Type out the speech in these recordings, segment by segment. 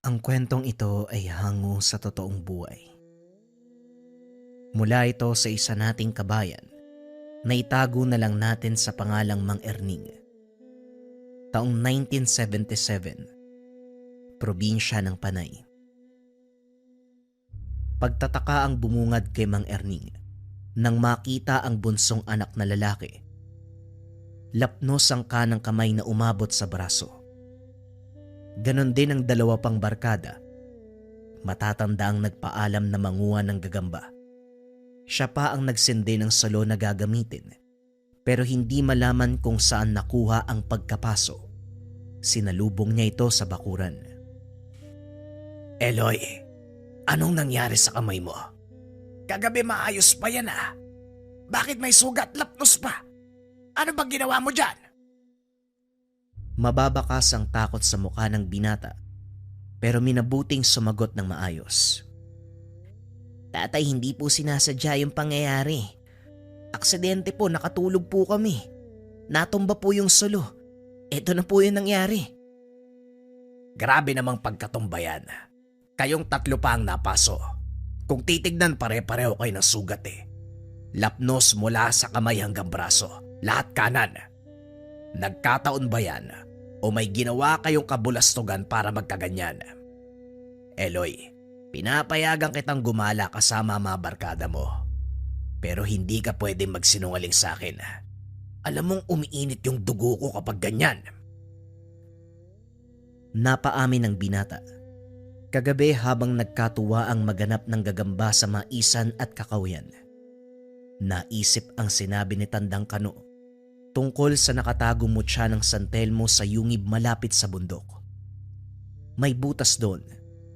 Ang kwentong ito ay hango sa totoong buhay. Mula ito sa isa nating kabayan na itago na lang natin sa pangalang Mang Erning. Taong 1977, probinsya ng Panay. Pagtataka ang bumungad kay Mang Erning nang makita ang bunsong anak na lalaki. Lapnos ang kanang kamay na umabot sa braso. Ganon din ang dalawa pang barkada. Matatanda ang nagpaalam na manguha ng gagamba. Siya pa ang nagsindi ng salo na gagamitin, pero hindi malaman kung saan nakuha ang pagkapaso. Sinalubong niya ito sa bakuran. Eloy, anong nangyari sa kamay mo? Kagabi maayos pa yan ah. Bakit may sugat lapnos pa? Ano bang ginawa mo dyan? Mababakas ang takot sa mukha ng binata, pero minabuting sumagot ng maayos. Tatay, hindi po sinasadya yung pangyayari. Aksidente po, nakatulog po kami. Natumba po yung solo. Ito na po yung nangyari. Grabe namang pagkatumbayan. Kayong tatlo pa ang napaso. Kung titignan pare-pareho kayo ng sugat eh. Lapnos mula sa kamay hanggang braso. Lahat kanan. Nagkataon ba yan o may ginawa kayong kabulastugan para magkaganyan? Eloy, pinapayagan kitang gumala kasama mga barkada mo. Pero hindi ka pwedeng magsinungaling sa akin. Alam mong umiinit yung dugo ko kapag ganyan. Napaamin ng binata. Kagabi habang nagkatuwa ang maganap ng gagamba sa maisan at kakawian, naisip ang sinabi ni Tandang Kano tungkol sa nakatagong mutya ng San Telmo sa yungib malapit sa bundok. May butas doon,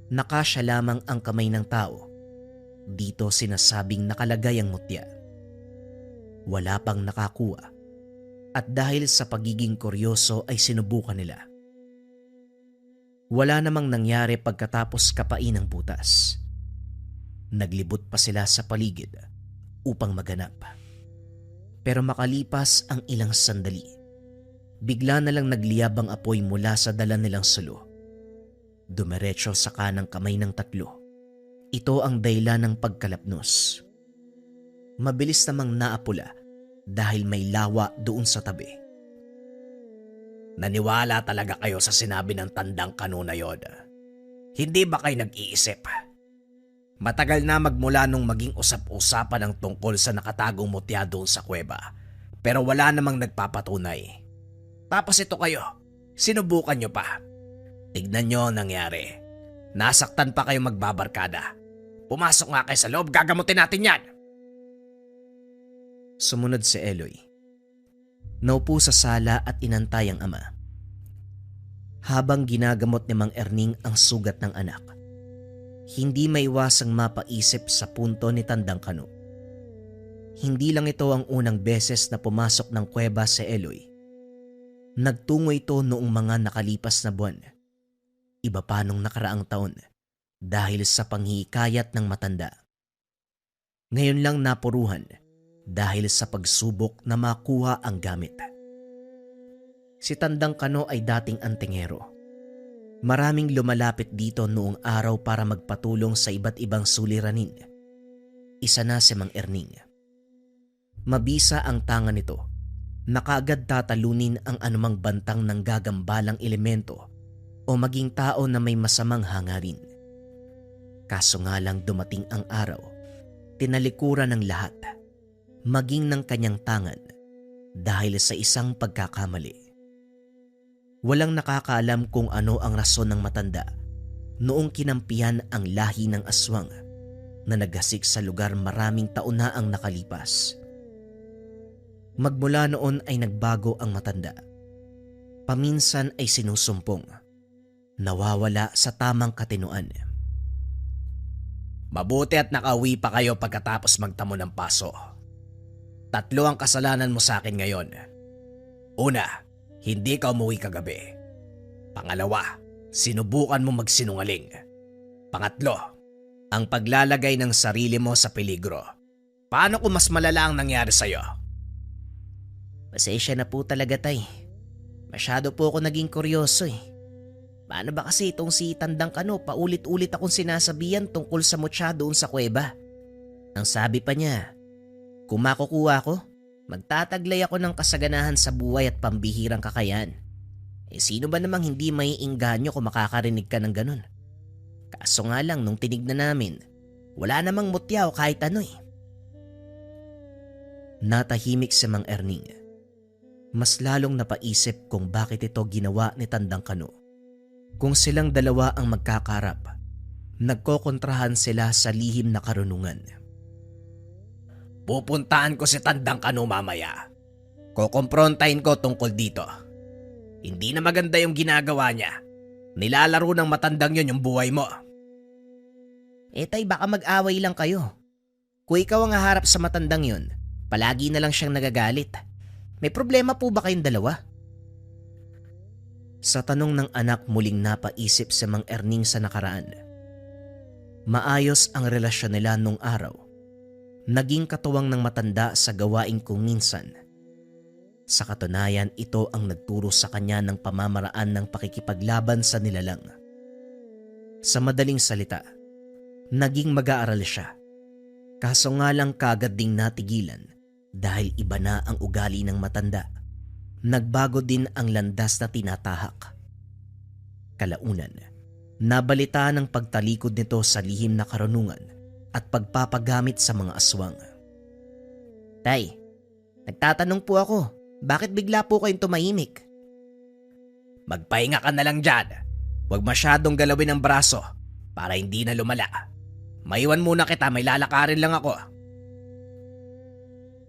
nakasya lamang ang kamay ng tao. Dito sinasabing nakalagay ang mutya. Wala pang nakakuha, at dahil sa pagiging kuryoso ay sinubukan nila. Wala namang nangyari pagkatapos kapain ang butas. Naglibot pa sila sa paligid upang maganap. Pero makalipas ang ilang sandali, bigla na lang nagliyab ang apoy mula sa dala nilang sulo. Dumiretso sa kanang kamay ng tatlo. Ito ang dahilan ng pagkalapnos. Mabilis namang naapula dahil may lawa doon sa tabi. Naniwala talaga kayo sa sinabi ng Tandang Kano na yon. Hindi ba kayo nag-iisip? Matagal na magmula nung maging usap-usapan ang tungkol sa nakatagong mutya doon sa kuweba. Pero wala namang nagpapatunay. Tapos ito kayo, sinubukan nyo pa. Tignan nyo ang nangyari. Nasaktan pa kayo magbabarkada. Pumasok nga kayo sa loob, gagamutin natin yan. Sumunod si Eloy. Naupo sa sala at inantay ang ama. Habang ginagamot ni Mang Erning ang sugat ng anak, hindi maiwasang mapaisip sa punto ni Tandang Kano. Hindi lang ito ang unang beses na pumasok ng kuweba si Eloy. Nagtungo ito noong mga nakalipas na buwan. Iba pa nung nakaraang taon dahil sa panghihikayat ng matanda. Ngayon lang napuruhan dahil sa pagsubok na makuha ang gamit. Si Tandang Kano ay dating antingero. Maraming lumalapit dito noong araw para magpatulong sa iba't ibang suliranin. Isa na si Mang Erning. Mabisa ang tanga nito. Nakaagad tatalunin ang anumang bantang ng gagambalang elemento o maging tao na may masamang hangarin. Kaso nga lang dumating ang araw, tinalikuran ng lahat, maging ng kanyang tangan dahil sa isang pagkakamali. Walang nakakaalam kung ano ang rason ng matanda noong kinampihan ang lahi ng aswang na naghasik sa lugar maraming taon na ang nakalipas. Magmula noon ay nagbago ang matanda. Paminsan ay sinusumpong, nawawala sa tamang katinuan. Mabuti at nakauwi pa kayo pagkatapos magtamo ng paso. Tatlo ang kasalanan mo sa akin ngayon. Una, hindi ka umuwi kagabi. Pangalawa, sinubukan mo magsinungaling. Pangatlo, ang paglalagay ng sarili mo sa peligro. Paano kung mas malala ang nangyari sa'yo? Pasensya na po talaga, tay. Masyado po ako naging kuryoso eh. Paano ba kasi itong si Tandang Kano, paulit-ulit akong sinasabihan tungkol sa mutya doon sa kuweba. Ang sabi pa niya, kung makukuha ko, magtataglay ako ng kasaganahan sa buhay at pambihirang kakayahan. Sino ba namang hindi maiingganyo kung makakarinig ka ng ganun? Kaso nga lang nung tinignan namin, wala namang mutya o kahit ano eh. Natahimik si Mang Erning. Mas lalong napaisip kung bakit ito ginawa ni Tandang Kano. Kung silang dalawa ang magkakarap, nagkokontrahan sila sa lihim na karunungan. Pupuntahan ko si Tandang Kano mamaya. Kukumprontahin ko tungkol dito. Hindi na maganda yung ginagawa niya. Nilalaro ng matandang yun yung buhay mo. Tay, baka mag-away lang kayo. Kung ikaw ang haharap sa matandang yun, palagi na lang siyang nagagalit. May problema po ba kayong dalawa? Sa tanong ng anak, muling napaisip si Mang Erning sa nakaraan. Maayos ang relasyon nila nung araw. Naging katuwang ng matanda sa gawain kung minsan. Sa katunayan, ito ang nagturo sa kanya ng pamamaraan ng pakikipaglaban sa nilalang. Sa madaling salita, naging mag-aaral siya. Kaso nga lang kagad ding natigilan dahil iba na ang ugali ng matanda. Nagbago din ang landas na tinatahak. Kalaunan, nabalita ng pagtalikod nito sa lihim na karunungan at pagpapagamit sa mga aswang. Tay, nagtatanong po ako, bakit bigla po kayong tumahimik? Magpahinga ka na lang dyan. Huwag masyadong galawin ang braso para hindi na lumala. Maiwan muna kita, may lalakarin lang ako.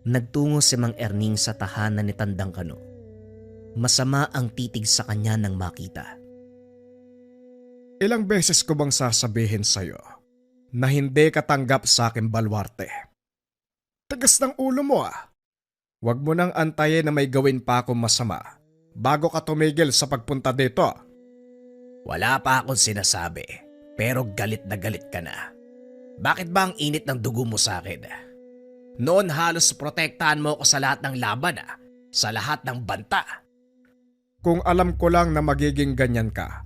Nagtungo si Mang Erning sa tahanan ni Tandang Kano. Masama ang titig sa kanya nang makita. Ilang beses ko bang sasabihin sa'yo na hindi ka tanggap sa aking balwarte? Tigas ng ulo mo ah. Huwag mo nang antayin na may gawin pa akong masama bago ka tumigil sa pagpunta dito. Wala pa akong sinasabi, pero galit na galit ka na. Bakit ba ang init ng dugo mo sa akin? Noon halos protektahan mo ako sa lahat ng laban sa lahat ng banta. Kung alam ko lang na magiging ganyan ka,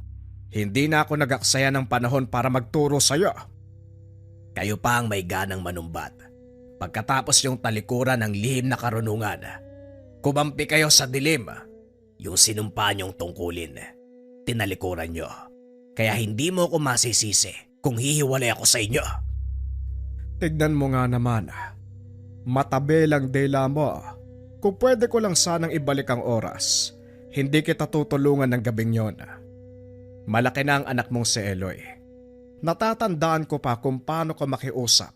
hindi na ako nag-aksaya ng panahon para magturo sa'yo. Kayo pa ang may ganang manumbat. Pagkatapos yung talikuran ng lihim na karunungan, kumampi kayo sa dilim. Yung sinumpa niyong tungkulin, tinalikuran niyo. Kaya hindi mo ako masisisi kung hihiwalay ako sa inyo. Tignan mo nga naman, matabi lang dila mo. Kung pwede ko lang sanang ibalik ang oras, hindi kita tutulungan ng gabing yon. Malaki na ang anak mong si Eloy. Natatandaan ko pa kung paano ko makiusap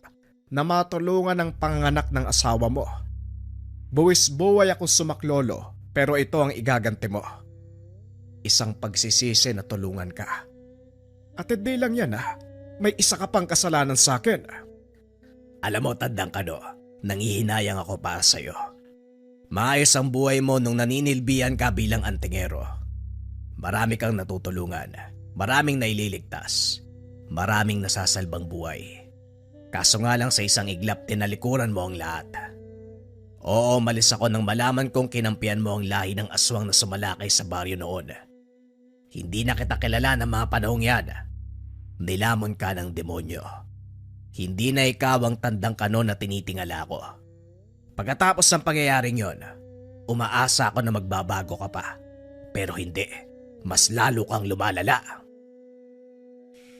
na matulungan ang panganak ng asawa mo. Buwis-buway akong sumaklolo pero ito ang igaganti mo. Isang pagsisisi na tulungan ka. At hindi lang yan may isa ka pang kasalanan sa akin. Alam mo, Tandang Kano, nanghihinayang ako para sa'yo. Maayos ang buhay mo nung naninilbihan ka bilang antingero. Marami kang natutulungan, maraming naililigtas, maraming nasasalbang buhay. Kaso nga lang sa isang iglap tinalikuran mo ang lahat. Oo, malis ako nang malaman kong kinampihan mo ang lahi ng aswang na sumalakay sa baryo noon. Hindi na kita kilala ng mga panahong yan. Nilamon ka ng demonyo. Hindi na ikaw ang Tandang Kano na tinitingala ko. Pagkatapos ng pangyayaring yon, umaasa ako na magbabago ka pa. Pero hindi, mas lalo kang lumalala.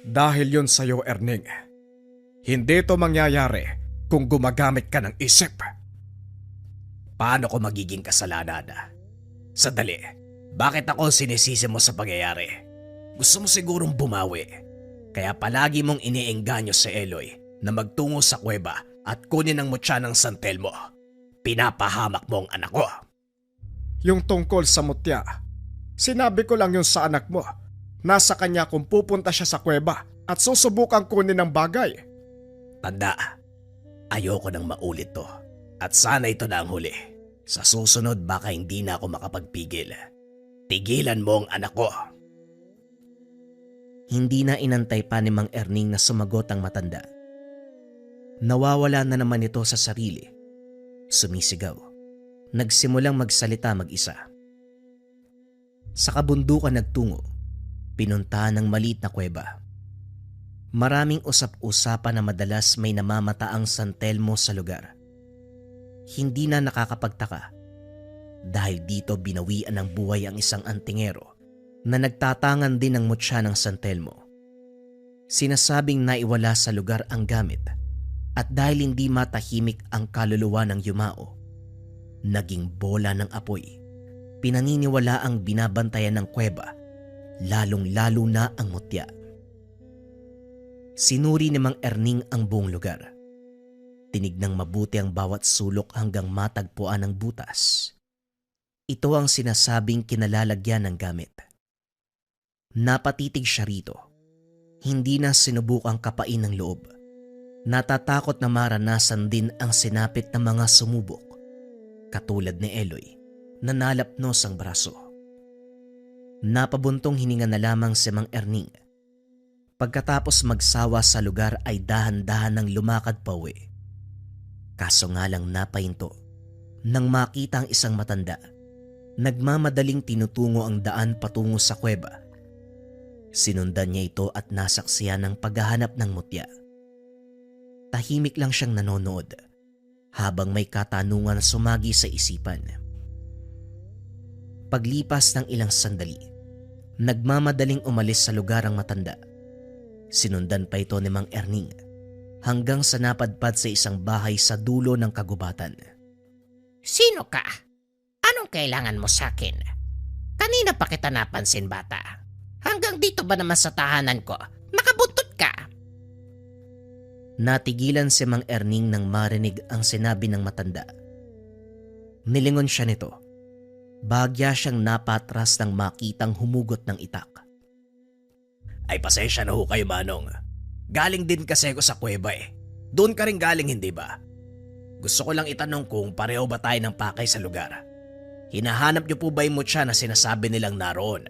Dahil yun sa'yo, Erning. Hindi ito mangyayari kung gumagamit ka ng isip. Paano ko magiging kasalanan? Sadali, bakit ako sinisisi mo sa pangyayari? Gusto mo sigurong bumawi. Kaya palagi mong iniengganyo si Eloy na magtungo sa kuweba at kunin ang mutya ng santel mo. Pinapahamak mo ang anak ko. Yung tungkol sa mutya, sinabi ko lang yun sa anak mo. Nasa kanya kung pupunta siya sa kuweba at susubukang kunin ang bagay. Tanda, ayoko nang maulit to. At sana ito na ang huli. Sa susunod baka hindi na ako makapagpigil. Tigilan mo ang anak ko. Hindi na inantay pa ni Mang Erning na sumagot ang matanda. Nawawala na naman ito sa sarili. Sumisigaw. Nagsimulang magsalita mag-isa. Sa kabundukan nagtungo. Pinunta ng maliit na kuweba. Maraming usap-usapan na madalas may namamataang San Telmo sa lugar. Hindi na nakakapagtaka dahil dito binawian ng buhay ang isang antingero na nagtatangan din ng mutya ng San Telmo. Sinasabing naiwala sa lugar ang gamit at dahil hindi matahimik ang kaluluwa ng yumao, naging bola ng apoy. Pinaniniwala ang binabantayan ng kuweba, lalong-lalo na ang mutya. Sinuri ni Mang Erning ang buong lugar. Tinignang mabuti ang bawat sulok hanggang matagpuan ang butas. Ito ang sinasabing kinalalagyan ng gamit. Napatitig siya rito. Hindi na sinubukang kapain ng loob. Natatakot na maranasan din ang sinapit ng mga sumubok, katulad ni Eloy na nalapnos ang braso. Napabuntong hininga na lamang si Mang Erning. Pagkatapos magsawa sa lugar ay dahan-dahan ng lumakad pauwi. Kaso nga lang napahinto nang makita ang isang matanda. Nagmamadaling tinutungo ang daan patungo sa kuweba. Sinundan niya ito at nasaksiyan ng paghahanap ng mutya. Tahimik lang siyang nanonood habang may katanungan na sumagi sa isipan. Paglipas ng ilang sandali, nagmamadaling umalis sa lugar ang matanda. Sinundan pa ito ni Mang Erning hanggang sa napadpad sa isang bahay sa dulo ng kagubatan. Sino ka? Anong kailangan mo sa akin? Kanina pa kita napansin, bata. Hanggang dito ba naman sa tahanan ko? Nakabuntot ka! Natigilan si Mang Erning nang marinig ang sinabi ng matanda. Nilingon siya nito. Bagya siyang napatras nang makitang humugot ng itak. Ay pasensya na ho kayo, Manong. Galing din kasi ako sa kuweba eh. Doon ka rin galing, hindi ba? Gusto ko lang itanong kung pareho ba tayo ng pakay sa lugar. Hinahanap niyo po ba yung mutya na sinasabi nilang naroon?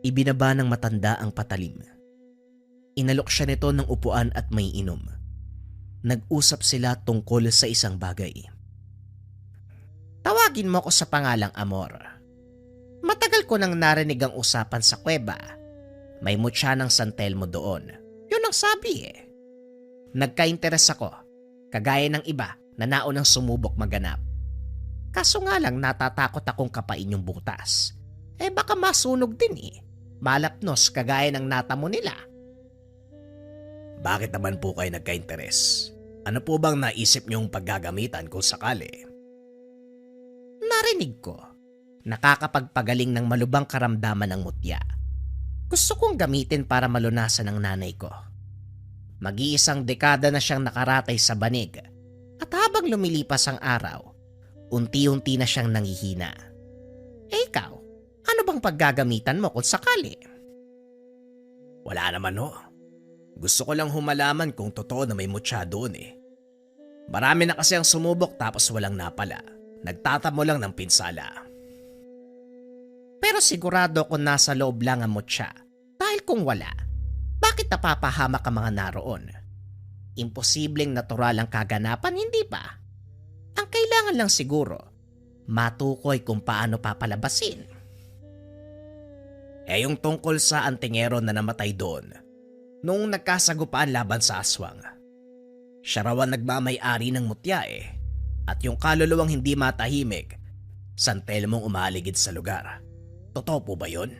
Ibinaba ng matanda ang patalim. Inalok siya nito ng upuan at may inom. Nag-usap sila tungkol sa isang bagay. Tawagin mo ko sa pangalang Amor. Matagal ko nang narinig ang usapan sa kuweba. May mutya ng San Telmo doon. Yun ang sabi eh. Nagka-interes ako, kagaya ng iba na naunang sumubok maganap. Kaso nga lang natatakot akong kapain yung butas. Baka masunog din eh. Malapnos kagaya ng natamo nila. Bakit naman po kayo nagka-interes? Ano po bang naisip niyong paggagamitan kung sakali? Narinig ko. Nakakapagpagaling ng malubang karamdaman ng mutya. Gusto kong gamitin para malunasan ang nanay ko. Mag-iisang dekada na siyang nakaratay sa banig at habang lumilipas ang araw, unti-unti na siyang nangihina. Ikaw, ano bang paggagamitan mo kung sakali? Wala naman ho. Gusto ko lang humalaman kung totoo na may mutya doon eh. Marami na kasi ang sumubok tapos walang napala. Nagtatamo lang ng pinsala. Pero sigurado kung nasa loob lang ang mutya. Dahil kung wala, bakit napapahamak ang mga naroon? Imposibleng natural ang kaganapan, hindi ba? Ang kailangan lang siguro, matukoy kung paano papalabasin. Yung tungkol sa antingero na namatay doon, noong nagkasagupaan laban sa aswang. Siya raw ang nagmamay-ari ng mutya eh, at yung kaluluwang hindi matahimik, San Telmong umaligid sa lugar. Totoo po ba yun?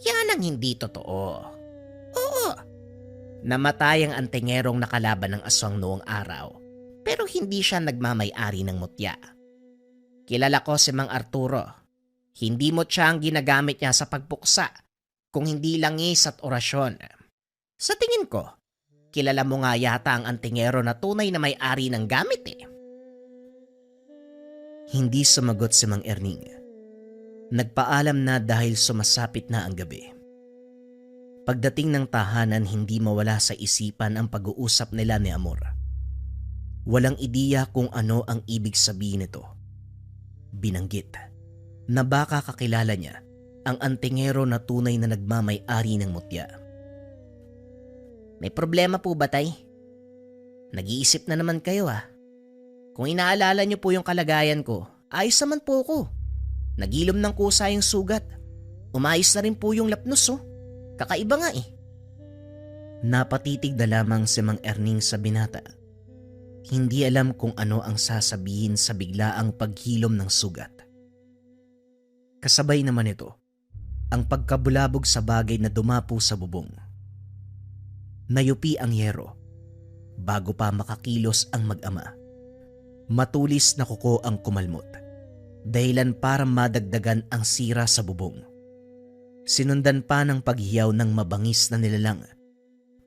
Yan ang hindi totoo. Oo. Namatay ang antingerong nakalaban ng aswang noong araw, pero hindi siya nagmamay-ari ng mutya. Kilala ko si Mang Arturo. Hindi mutya ang ginagamit niya sa pagpuksa, kung hindi langis at orasyon. Sa tingin ko, kilala mo nga yata ang antingero na tunay na may-ari ng gamit eh. Hindi sumagot si Mang Erning. Nagpaalam na dahil sumasapit na ang gabi. Pagdating ng tahanan, hindi mawala sa isipan ang pag-uusap nila ni Amor. Walang ideya kung ano ang ibig sabihin nito. Binanggit na baka kakilala niya ang antingero na tunay na nagmamay-ari ng mutya. May problema po ba, tay? Nag-iisip na naman kayo ah. Kung inaalala niyo po yung kalagayan ko, ayos naman po ko. Nagilom ng kusa yung sugat. Umayos na rin po yung lapnos oh. Kakaiba nga eh. Napatitig na lamang si Mang Erning sa binata. Hindi alam kung ano ang sasabihin sa biglaang paghilom ng sugat. Kasabay naman ito, ang pagkabulabog sa bagay na dumapo sa bubong. Nayupi ang yero bago pa makakilos ang mag-ama. Matulis na kuko ang kumalmot, dahilan para madagdagan ang sira sa bubong. Sinundan pa ng paghiyaw ng mabangis na nilalang.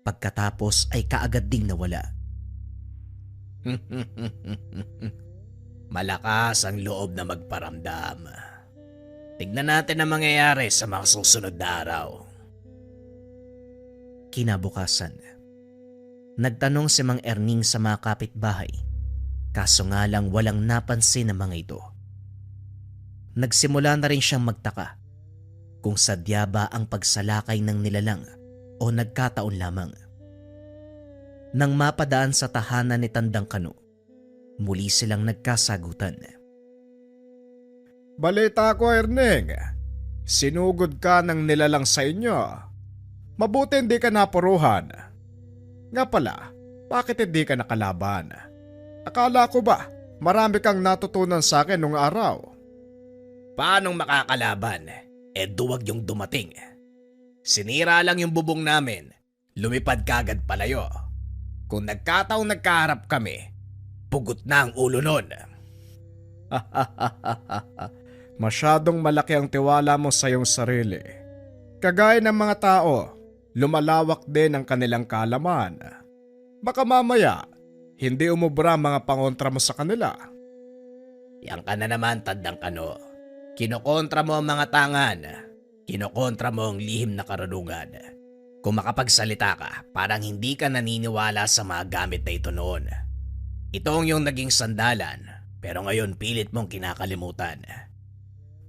Pagkatapos ay kaagad ding nawala. Malakas ang loob na magparamdam. Tignan natin ang mangyayari sa mga susunod na araw. Kinabukasan, nagtanong si Mang Erning sa mga kapitbahay, kaso nga lang walang napansin ng mga ito. Nagsimula na rin siyang magtaka kung sadya ba ang pagsalakay ng nilalang o nagkataon lamang. Nang mapadaan sa tahanan ni Tandang Kano, muli silang nagkasagutan. Balita ko, Erning. Sinugod ka ng nilalang sa inyo. Mabuti hindi ka napuruhan. Nga pala, bakit hindi ka nakalaban? Akala ko ba marami kang natutunan sa akin nung araw? Paanong makakalaban? Duwag yung dumating. Sinira lang yung bubong namin. Lumipad kagad palayo. Kung nagkataong nagkaharap kami, pugot na ang ulo nun. Masyadong malaki ang tiwala mo sa iyong sarili. Kagaya ng mga tao, lumalawak din ang kanilang kaalaman. Baka mamaya, hindi umubra ang mga pangontra mo sa kanila. Yan ka na naman, Tandang Kano. Kinokontra mo ang mga tangan. Kinokontra mo ang lihim na karunungan. Kung makapagsalita ka, parang hindi ka naniniwala sa mga gamit na ito noon. Ito ang iyong naging sandalan, pero ngayon pilit mong kinakalimutan.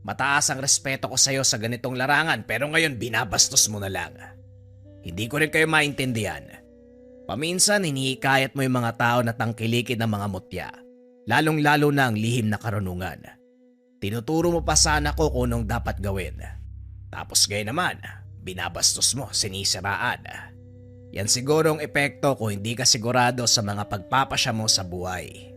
Mataas ang respeto ko sa iyo sa ganitong larangan, pero ngayon binabastos mo na lang. Hindi ko rin kayo maintindihan. Paminsan hinihikayat mo yung mga tao na tangkilikin ng mga mutya, lalong-lalo na ang lihim na karunungan. Tinuturo mo pa sana ko kung anong dapat gawin. Tapos ngayon naman, binabastos mo, sinisiraan. Yan siguro ang epekto kung hindi ka sigurado sa mga pagpapasya mo sa buhay.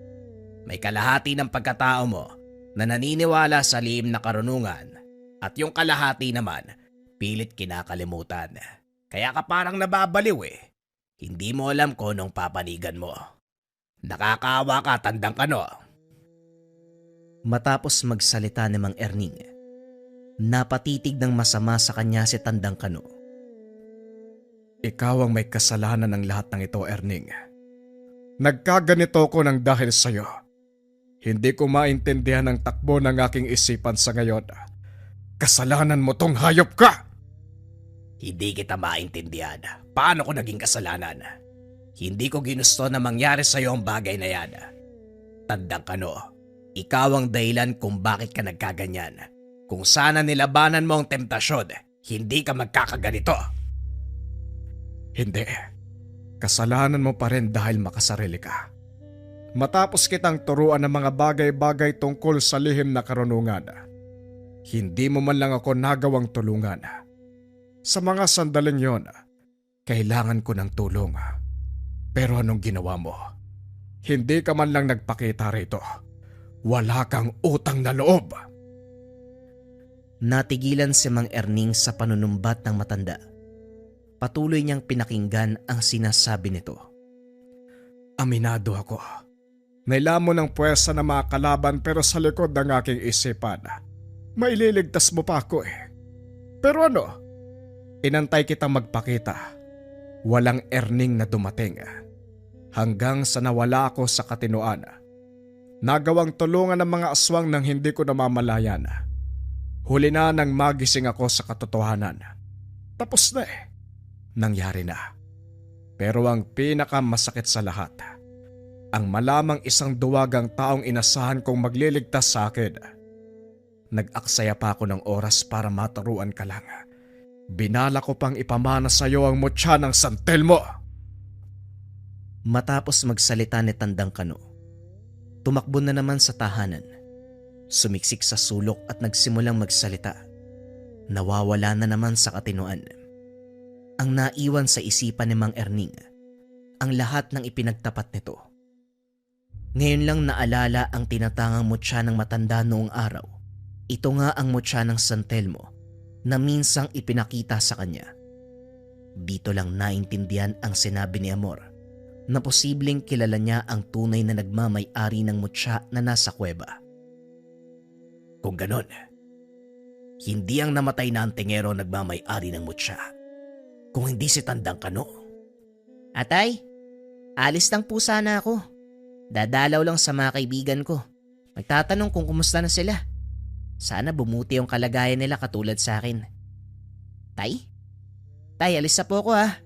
May kalahati ng pagkatao mo na naniniwala sa lihim na karunungan at yung kalahati naman pilit kinakalimutan. Kaya ka parang nababaliw eh. Hindi mo alam kung anong papanigan mo. Nakakaawa ka, Tandang Kano. Matapos magsalita ni Mang Erning, napatitig ng masama sa kanya si Tandang Kano. Ikaw ang may kasalanan ng lahat ng ito, Erning. Nagkaganito ko ng dahil sa iyo. Hindi ko maintindihan ang takbo ng aking isipan sa ngayon. Kasalanan mo tong hayop ka! Hindi kita maintindihan. Paano ko naging kasalanan? Hindi ko ginusto na mangyari sa iyo ang bagay na yan. Tandang Kano, ikaw ang dahilan kung bakit ka nagkaganyan. Kung sana nilabanan mo ang temptasyon, hindi ka magkakaganito. Hindi. Kasalanan mo pa rin dahil makasarili ka. Matapos kitang turuan ng mga bagay-bagay tungkol sa lihim na karunungan, hindi mo man lang ako nagawang tulungan. Sa mga sandaling yon, kailangan ko ng tulong. Pero anong ginawa mo? Hindi ka man lang nagpakita rito. Wala kang utang na loob. Natigilan si Mang Erning sa panunumbat ng matanda. Patuloy niyang pinakinggan ang sinasabi nito. Aminado ako. Nailamon ng puwersa na mga kalaban pero sa likod ng aking isipan, maililigtas mo pa ako eh. Pero ano? Inantay kitang magpakita. Walang Erning na dumating. Hanggang sa nawala ako sa katinoan. Nagawang tulungan ng mga aswang nang hindi ko namamalayan. Huli na nang magising ako sa katotohanan. Tapos na eh. Nangyari na. Pero ang pinakamasakit sa lahat, ang malamang isang duwagang taong inasahan kong magliligtas sa akin. Nag-aksaya pa ako ng oras para maturuan ka lang. Binala ko pang ipamana sa iyo ang mutya ng santel mo. Matapos magsalita ni Tandang Kano, tumakbo na naman sa tahanan. Sumiksik sa sulok at nagsimulang magsalita. Nawawala na naman sa katinoan. Ang naiwan sa isipan ni Mang Erning, ang lahat ng ipinagtapat nito. Ngayon lang naalala ang tinatangang mutya ng matanda noong araw. Ito nga ang mutya ng San Telmo na minsang ipinakita sa kanya. Dito lang naintindihan ang sinabi ni Amor na posibleng kilala niya ang tunay na nagmamay-ari ng mutya na nasa kuweba. Kung ganon, hindi ang namatay na antingero nagmamay-ari ng mutya, kung hindi si Tandang Kano. Atay, alis lang po sana ako. Dadalaw lang sa mga kaibigan ko. Magtatanong kung kumusta na sila. Sana bumuti yung kalagayan nila katulad sa akin. Tay? Tay, alis na po ako ha.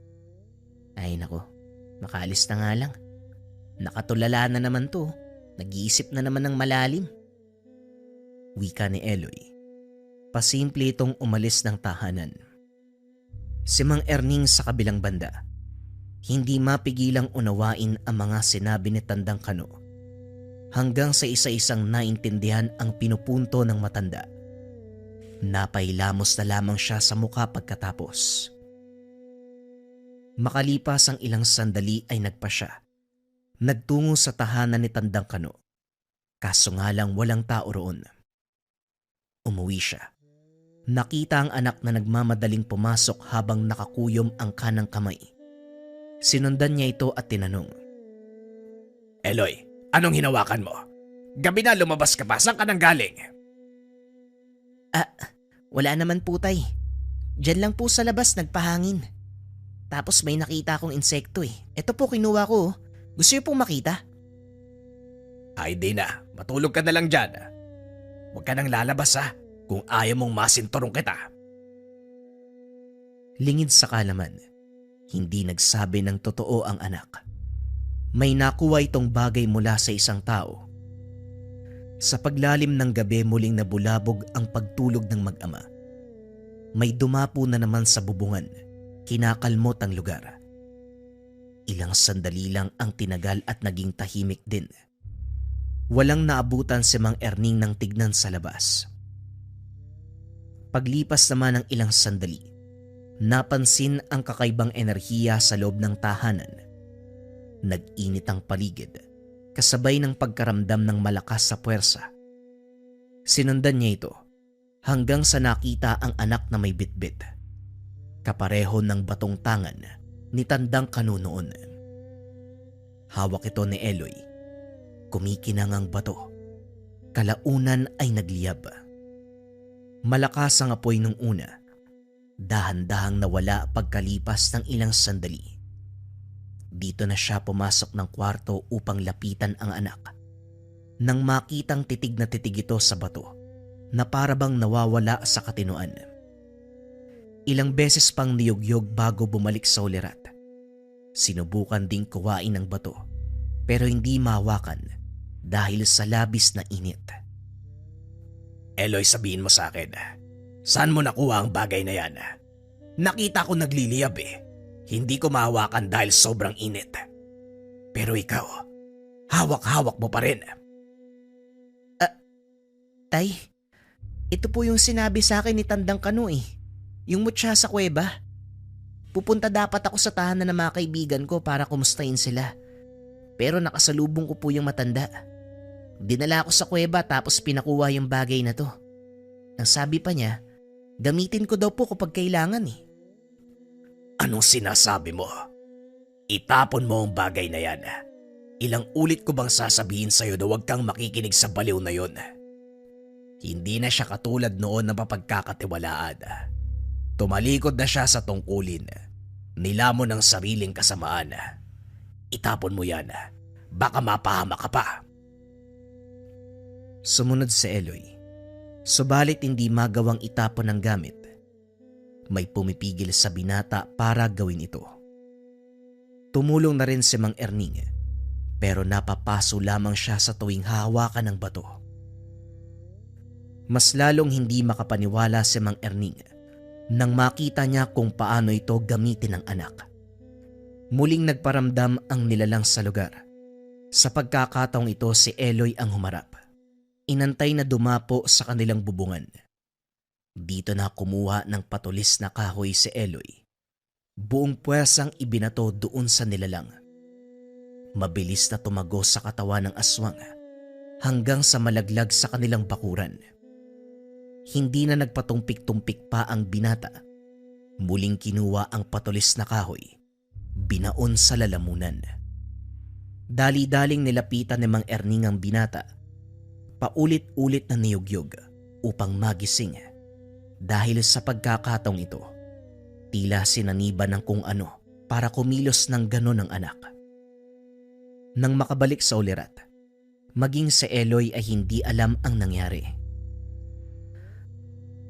Ay nako, makaalis na nga lang. Nakatulala na naman to. Nag-iisip na naman ng malalim. Wika ni Eloy. Pasimple itong umalis ng tahanan. Si Mang Erning sa kabilang banda, hindi mapigilang unawain ang mga sinabi ni Tandang Kano hanggang sa isa-isang naintindihan ang pinupunto ng matanda. Napailamos na lamang siya sa mukha pagkatapos. Makalipas ang ilang sandali ay nagpa siya. Nagtungo sa tahanan ni Tandang Kano. Kaso nga lang walang tao roon. Umuwi siya. Nakita ang anak na nagmamadaling pumasok habang nakakuyom ang kanang kamay. Sinundan niya ito at tinanong. Eloy, anong hinawakan mo? Gabi na lumabas ka pa, saan ka nang galing? Wala naman po tay. Diyan lang po sa labas nagpahangin. Tapos may nakita akong insekto eh. Ito po kinuha ko. Gusto niyo pong makita? Ay di na, matulog ka na lang dyan. Huwag ka nang lalabas ha, kung ayaw mong masinturong kita. Lingid sa kalaman, hindi nagsabi ng totoo ang anak. May nakuha itong bagay mula sa isang tao. Sa paglalim ng gabi muling nabulabog ang pagtulog ng mag-ama. May dumapo na naman sa bubungan, kinakalmot ang lugar. Ilang sandali lang ang tinagal at naging tahimik din. Walang naabutan si Mang Erning ng tignan sa labas. Paglipas naman ng ilang sandali, napansin ang kakaibang enerhiya sa loob ng tahanan. Nag-init ang paligid, kasabay ng pagkaramdam ng malakas sa puwersa. Sinundan niya ito hanggang sa nakita ang anak na may bitbit. Kapareho ng batong tangan ni Tandang Kano noon. Hawak ito ni Eloy. Kumikinang ang bato. Kalaunan ay nagliyab. Malakas ang apoy nung una. Dahan-dahang nawala pagkalipas ng ilang sandali. Dito na siya pumasok ng kwarto upang lapitan ang anak. Nang makitang titig na titig ito sa bato na parabang nawawala sa katinoan. Ilang beses pang niyugyog bago bumalik sa ulirat. Sinubukan ding kuwain ng bato pero hindi mahawakan dahil sa labis na init. Eloy, sabihin mo sa akin, saan mo nakuha ang bagay na yan? Nakita ko nagliliyab eh. Hindi ko mahawakan dahil sobrang init. Pero ikaw, hawak-hawak mo pa rin. Tay, ito po yung sinabi sa akin ni Tandang Kano eh. Yung mutya sa kuweba. Pupunta dapat ako sa tahanan ng mga kaibigan ko para kumustahin sila. Pero nakasalubong ko po yung matanda. Dinala ako sa kuweba tapos pinakuha yung bagay na to. Ang sabi pa niya, gamitin ko daw po kapag kailangan eh. Anong sinasabi mo? Itapon mo ang bagay na yan. Ilang ulit ko bang sasabihin sa'yo na huwag kang makikinig sa baliw na yon? Hindi na siya katulad noon na mapagkakatiwalaan. Tumalikod na siya sa tungkulin. Nilamon ng sariling kasamaan. Itapon mo yan. Baka mapahama ka pa. Sumunod si Eloy. Subalit hindi magawang itapon ng gamit. May pumipigil sa binata para gawin ito. Tumulong na rin si Mang Erning, pero napapaso lamang siya sa tuwing hahawakan ng bato. Mas lalong hindi makapaniwala si Mang Erning nang makita niya kung paano ito gamitin ng anak. Muling nagparamdam ang nilalang sa lugar. Sa pagkakataong ito si Eloy ang humarap. Inantay na dumapo sa kanilang bubungan. Dito na kumuha ng patulis na kahoy si Eloy. Buong puwersang ibinato doon sa nilalang. Mabilis na tumago sa katawan ng aswang hanggang sa malaglag sa kanilang bakuran. Hindi na nagpatumpik-tumpik pa ang binata. Muling kinuha ang patulis na kahoy, binaon sa lalamunan. Dali-daling nilapitan ni Mang Erning ang binata. Paulit-ulit na niyugyog upang magising. Dahil sa pagkakataong ito, tila sinaniban ng kung ano para kumilos ng ganon ang anak. Nang makabalik sa ulirat, maging si Eloy ay hindi alam ang nangyari.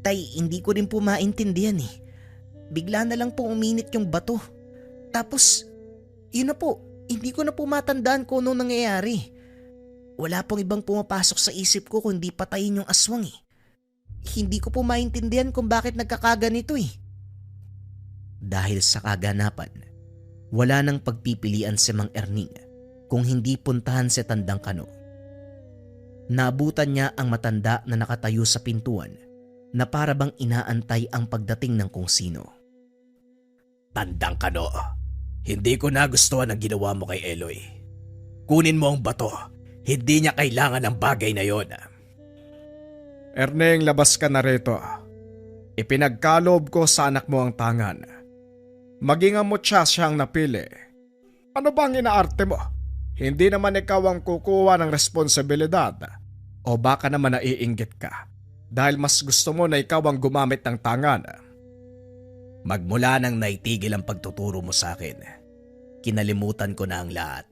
Tay, hindi ko rin po maintindihan eh. Bigla na lang po uminit yung bato. Tapos, yun na po, hindi ko na po matandaan kung anong nangyayari. Wala pong ibang pumapasok sa isip ko kundi patayin yung aswang eh. Hindi ko po maintindihan kung bakit nagkakaganito eh. Dahil sa kaganapan, wala nang pagpipilian si Mang Erning kung hindi puntahan si Tandang Kano. Naabutan niya ang matanda na nakatayo sa pintuan na para bang inaantay ang pagdating ng kung sino. Tandang Kano, hindi ko nagustuhan ang ginawa mo kay Eloy. Kunin mo ang bato, hindi niya kailangan ng bagay na yon. Erneng, labas ka na rito. Ipinagkaloob ko sa anak mo ang tangan. Maging ang mutya siyang napili. Ano bang inaarte mo? Hindi naman ikaw ang kukuha ng responsibilidad. O baka naman naiinggit ka dahil mas gusto mo na ikaw ang gumamit ng tangan. Magmula nang naitigil ang pagtuturo mo sa akin, kinalimutan ko na ang lahat.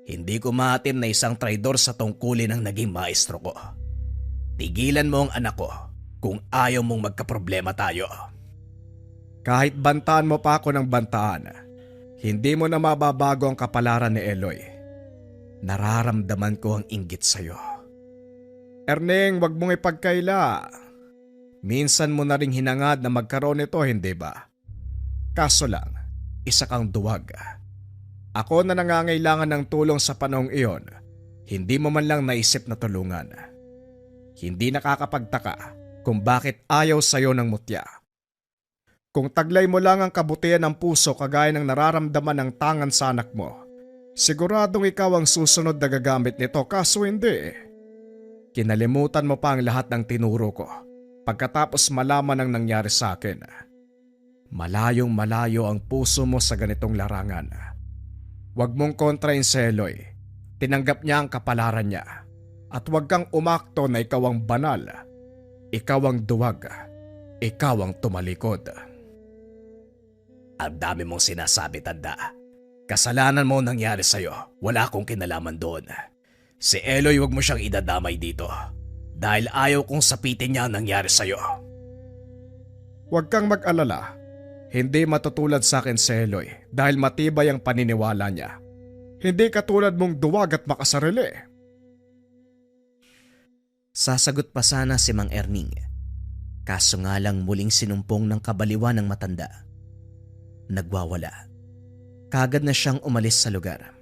Hindi ko maatin na isang traidor sa tungkulin ang naging maestro ko. Tigilan mo ang anak ko kung ayaw mong magkaproblema tayo. Kahit bantaan mo pa ako ng bantaan, hindi mo na mababago ang kapalaran ni Eloy. Nararamdaman ko ang inggit sa'yo. Erneng, wag mong ipagkaila. Minsan mo na ring hinangad na magkaroon nito, hindi ba? Kaso lang, isa kang duwag. Ako na nangangailangan ng tulong sa panahong iyon, hindi mo man lang naisip na tulungan. Hindi nakakapagtaka kung bakit ayaw sa'yo ng mutya. Kung taglay mo lang ang kabutihan ng puso kagaya ng nararamdaman ng tangan sa anak mo, siguradong ikaw ang susunod na gagamit nito, kaso hindi. Kinalimutan mo pa ang lahat ng tinuro ko pagkatapos malaman ang nangyari sa akin. Malayong malayo ang puso mo sa ganitong larangan. Huwag mong kontrain si Eloy. Tinanggap niya ang kapalaran niya. At huwag kang umakto na ikaw ang banal. Ikaw ang duwag. Ikaw ang tumalikod. Ang dami mong sinasabi, Tanda. Kasalanan mo nangyari sa'yo. Wala akong kinalaman doon. Si Eloy, huwag mo siyang idadamay dito. Dahil ayaw kong sapitin niya ang nangyari sa'yo. Huwag kang mag-alala. Hindi matutulad sa akin si Eloy dahil matibay ang paniniwala niya. Hindi katulad mong duwag at makasarili. Sasagot pa sana si Mang Erning. Kaso nga lang muling sinumpong ng kabaliwan ng matanda. Nagwawala. Kagad na siyang umalis sa lugar.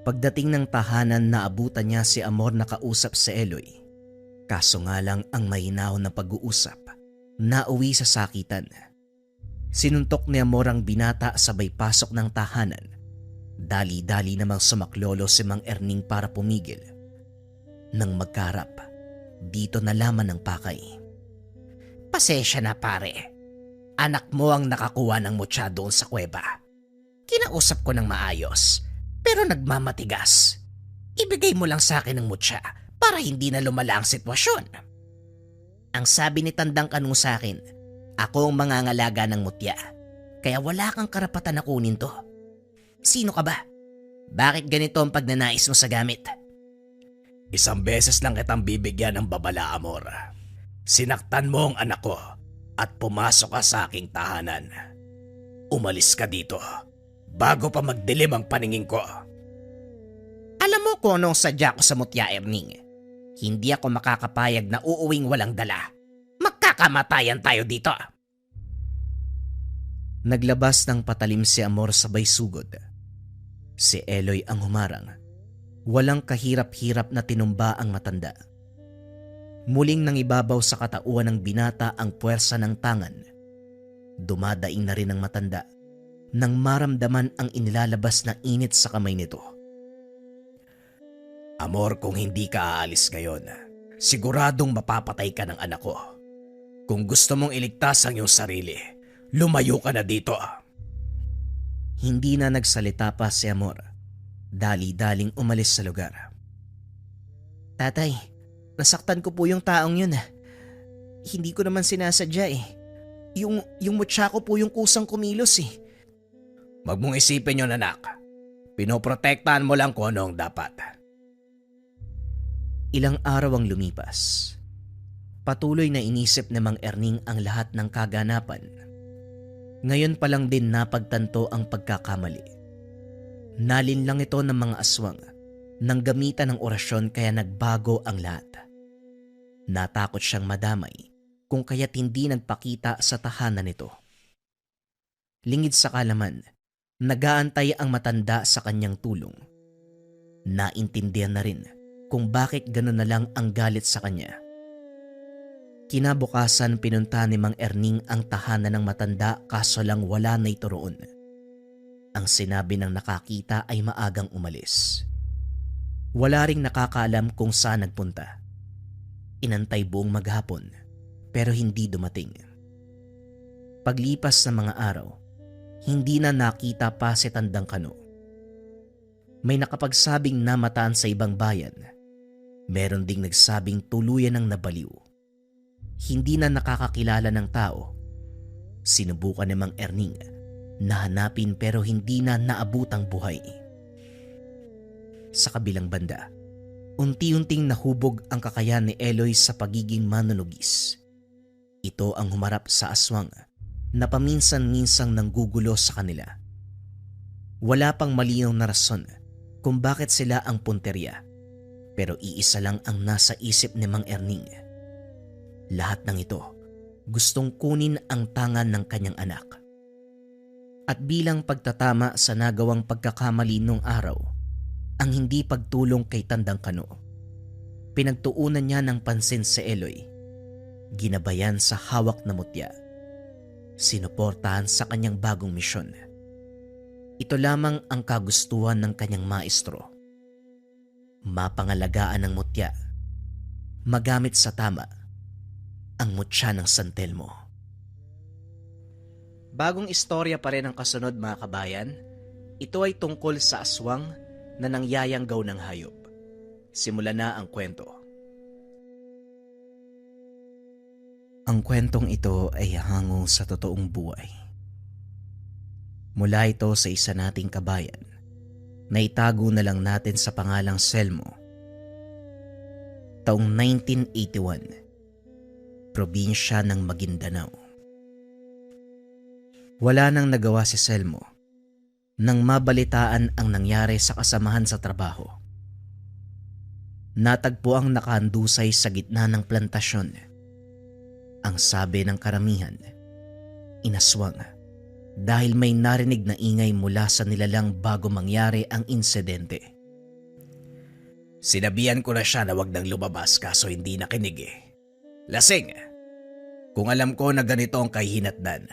Pagdating ng tahanan, naabutan niya si Amor na kausap si Eloy. Kaso nga lang ang mahinahon na pag-uusap, nauwi sa sakitan. Sinuntok ni Amor ang binata sabay pasok ng tahanan. Dali-dali namang sumaklolo si Mang Erning para pumigil. Nang magkarap, dito nalaman ng pakay. Pasensya na pare. Anak mo ang nakakuha ng mutya doon sa kuweba. Kinausap ko ng maayos, pero nagmamatigas. Ibigay mo lang sa akin ang mutya para hindi na lumala ang sitwasyon. Ang sabi ni Tandang Kano sa akin, ako ang mangangalaga ng mutya, kaya wala kang karapatan na kunin to. Sino ka ba? Bakit ganito ang pagnanais mo sa gamit? Isang beses lang kitang bibigyan ng babala, Amor. Sinaktan mo ang anak ko at pumasok ka sa aking tahanan. Umalis ka dito bago pa magdilim ang paningin ko. Alam mo kung anong sadya ko sa mutya, Erning. Hindi ako makakapayag na uuwing walang dala. Magkakamatayan tayo dito. Naglabas ng patalim si Amor sabay sugod. Si Eloy ang humarang. Walang kahirap-hirap na tinumba ang matanda. Muling nangibabaw sa katauhan ng binata ang puwersa ng tangan. Dumadaing na rin ang matanda nang maramdaman ang inilalabas na init sa kamay nito. Amor, kung hindi ka aalis ngayon, siguradong mapapatay ka ng anak ko. Kung gusto mong iligtas ang iyong sarili, lumayo ka na dito. Hindi na nagsalita pa si Amor. Dali-daling umalis sa lugar. Tatay, nasaktan ko po yung taong yun. Hindi ko naman sinasadya eh. Yung mutya ko po yung kusang kumilos eh. Wag mong isipin yun, anak. Pinoprotektahan mo lang kung ano ang dapat. Ilang araw ang lumipas. Patuloy na inisip ni Mang Erning ang lahat ng kaganapan. Ngayon pa lang din napagtanto ang pagkakamali. Nalinlang ito ng mga aswang nang gamitan ng orasyon kaya nagbago ang lahat. Natakot siyang madamay kung kaya't hindi nagpakita sa tahanan nito. Lingid sa kalaman, nag-aantay ang matanda sa kanyang tulong. Naintindihan na rin kung bakit gano'n na lang ang galit sa kanya. Kinabukasan pinunta ni Mang Erning ang tahanan ng matanda kaso lang wala na ito roon. Ang sinabi ng nakakita ay maagang umalis. Wala ring nakakaalam kung saan nagpunta. Inantay buong maghapon pero hindi dumating. Paglipas ng mga araw, hindi na nakita pa si Tandang Kano. May nakapagsabing namataan sa ibang bayan. Meron ding nagsabing tuluyan ng nabaliw. Hindi na nakakakilala ng tao. Sinubukan ni Mang Erning na hanapin pero hindi na naabutang buhay. Sa kabilang banda, unti-unting nahubog ang kakayahan ni Eloy sa pagiging manunugis. Ito ang humarap sa aswang na paminsan-minsang nanggugulo sa kanila. Wala pang malinaw na rason kung bakit sila ang punterya, pero iisa lang ang nasa isip ni Mang Erning. Lahat ng ito gustong kunin ang tangan ng kanyang anak. At bilang pagtatama sa nagawang pagkakamali nung araw, ang hindi pagtulong kay Tandang Kano, pinagtuunan niya ng pansin si Eloy. Ginabayan sa hawak na mutya. Sinuportahan sa kanyang bagong misyon. Ito lamang ang kagustuhan ng kanyang maestro. Mapangalagaan ng mutya. Magamit sa tama ang mutya ng San Telmo. Bagong istorya pa rin ang kasunod mga kabayan. Ito ay tungkol sa aswang na nangyayanggaw ng hayop. Simulan na ang kwento. Ang kwentong ito ay hango sa totoong buhay. Mula ito sa isa nating kabayan na itago na lang natin sa pangalang Selmo. Taong 1981, probinsya ng Maguindanao. Wala nang nagawa si Selmo nang mabalitaan ang nangyari sa kasamahan sa trabaho. Natagpo ang nakahandusay sa gitna ng plantasyon. Ang sabi ng karamihan, inaswang dahil may narinig na ingay mula sa nilalang bago mangyari ang insidente. Sinabihan ko na siya na wag nang lumabas kaso hindi nakinig eh. Lasing! Kung alam ko na ganito ang kahihinatnan,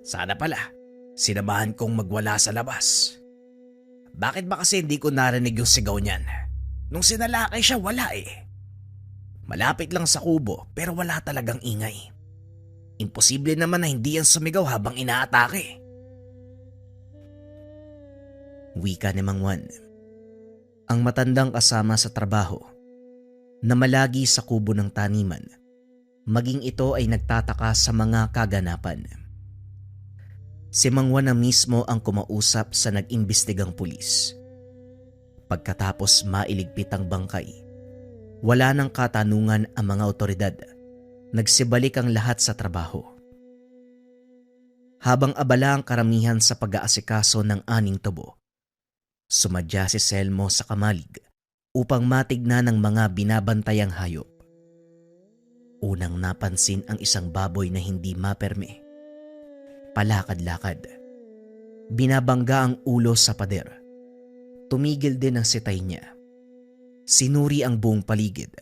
sana pala sinamahan kong magwala sa labas. Bakit ba kasi hindi ko narinig yung sigaw niyan? Nung sinalakay siya wala eh. Malapit lang sa kubo pero wala talagang ingay. Imposible naman na hindi yan sumigaw habang inaatake. Wika ni Mang Juan, ang matandang kasama sa trabaho na malagi sa kubo ng taniman, maging ito ay nagtataka sa mga kaganapan. Si Mang Juan na mismo ang kumausap sa nag-imbestigang pulis. Pagkatapos mailigpit ang bangkay, wala nang katanungan ang mga otoridad. Nagsibalik ang lahat sa trabaho. Habang abala ang karamihan sa pag-aasikaso ng aning tubo, sumadya si Selmo sa kamalig upang matignan ng mga binabantayang hayop. Unang napansin ang isang baboy na hindi maperme. Palakad-lakad. Binabangga ang ulo sa pader. Tumigil din ang sitay niya. Sinuri ang buong paligid.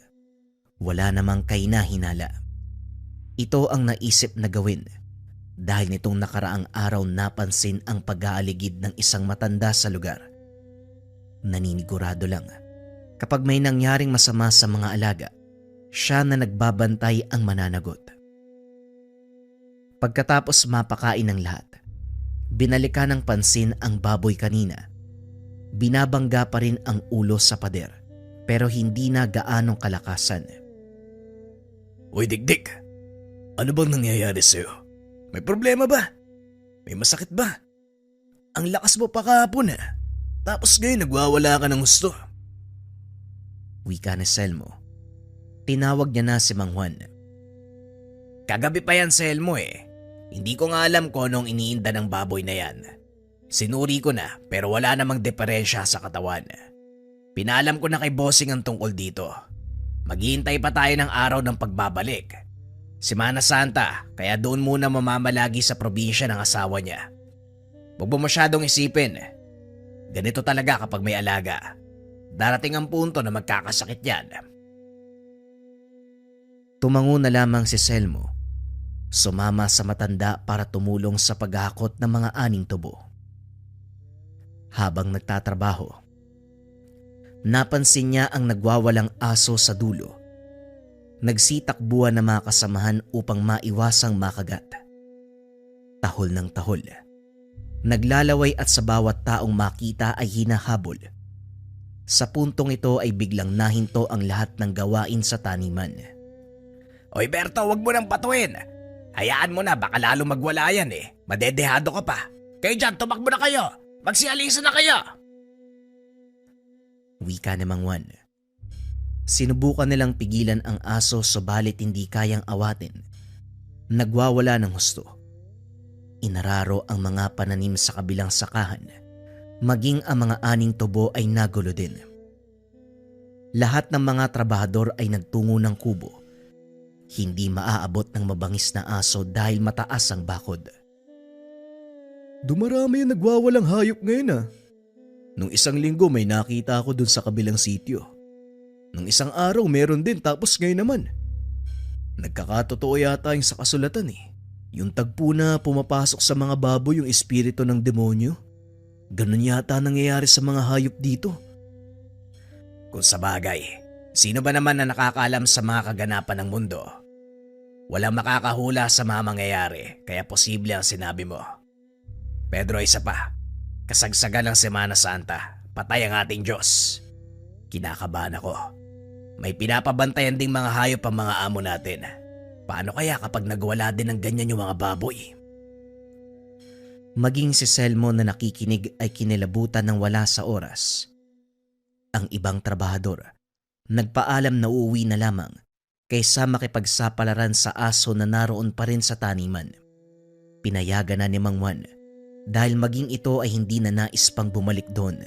Wala namang kainahinala. Ito ang naisip na gawin dahil nitong nakaraang araw napansin ang pag-aaligid ng isang matanda sa lugar. Naninigurado lang, kapag may nangyaring masama sa mga alaga, siya na nagbabantay ang mananagot. Pagkatapos mapakain ng lahat, binalikan ng pansin ang baboy kanina. Binabangga pa rin ang ulo sa pader pero hindi na gaanong kalakasan. Uy, Dikdik, ano bang nangyayari sa'yo? May problema ba? May masakit ba? Ang lakas mo pa kahapon tapos ngayon nagwawala ka ng gusto. Wika ni Selmo. Tinawag niya na si Mang Juan. Kagabi pa yan sa Elmo Hindi ko nga alam kung anong iniinda ng baboy na yan. Sinuri ko na pero wala namang diferensya sa katawan. Pinalam ko na kay bossing ang tungkol dito. Maghihintay pa tayo ng araw ng pagbabalik. Semana Santa, kaya doon muna mamamalagi sa probinsya ng asawa niya. Huwag mo masyadong isipin. Ganito talaga kapag may alaga. Darating ang punto na magkakasakit yan. Tumango na lamang si Selmo. Sumama sa matanda para tumulong sa paghahakot ng mga aning tubo. Habang nagtatrabaho, napansin niya ang nagwawalang aso sa dulo. Nagsitakbuhan na mga kasamahan upang maiwasang makagat. Tahol ng tahol. Naglalaway at sa bawat taong makita ay hinahabol. Sa puntong ito ay biglang nahinto ang lahat ng gawain sa taniman. Oy Berto, wag mo nang patuin. Hayaan mo na, baka lalo magwala yan Madedehado ka pa. Kayo dyan, tumakbo na kayo. Magsialisa na kayo. Wika ni Mang Juan. Sinubukan nilang pigilan ang aso subalit hindi kayang awatin. Nagwawala ng husto. Inararo ang mga pananim sa kabilang sakahan. Maging ang mga aning tubo ay nagulo din. Lahat ng mga trabahador ay nagtungo ng kubo. Hindi maaabot ng mabangis na aso dahil mataas ang bakod. Dumarami ang nagwawalang hayop ngayon Nung isang linggo may nakita ako dun sa kabilang sityo. Nung isang araw meron din tapos ngayon naman. Nagkakatotoo yata yung sa kasulatan Yung tagpo na pumapasok sa mga baboy yung espiritu ng demonyo. Ganun yata nangyayari sa mga hayop dito. Kung sa bagay, sino ba naman na nakakaalam sa mga kaganapan ng mundo? Walang makakahula sa mga mangyayari kaya posible ang sinabi mo. Pedro, isa pa. Kasagsagan ng Semana Santa, patay ang ating Diyos. Kinakabahan ako. May pinapabantayan ding mga hayop ang mga amo natin. Paano kaya kapag nagwala din ng ganyan yung mga baboy? Maging si Selmo na nakikinig ay kinilabutan ng wala sa oras. Ang ibang trabahador, nagpaalam na uuwi na lamang kaysa makipagsapalaran sa aso na naroon pa rin sa taniman. Pinayagan na ni Mang Juan dahil maging ito ay hindi na nais pang bumalik doon.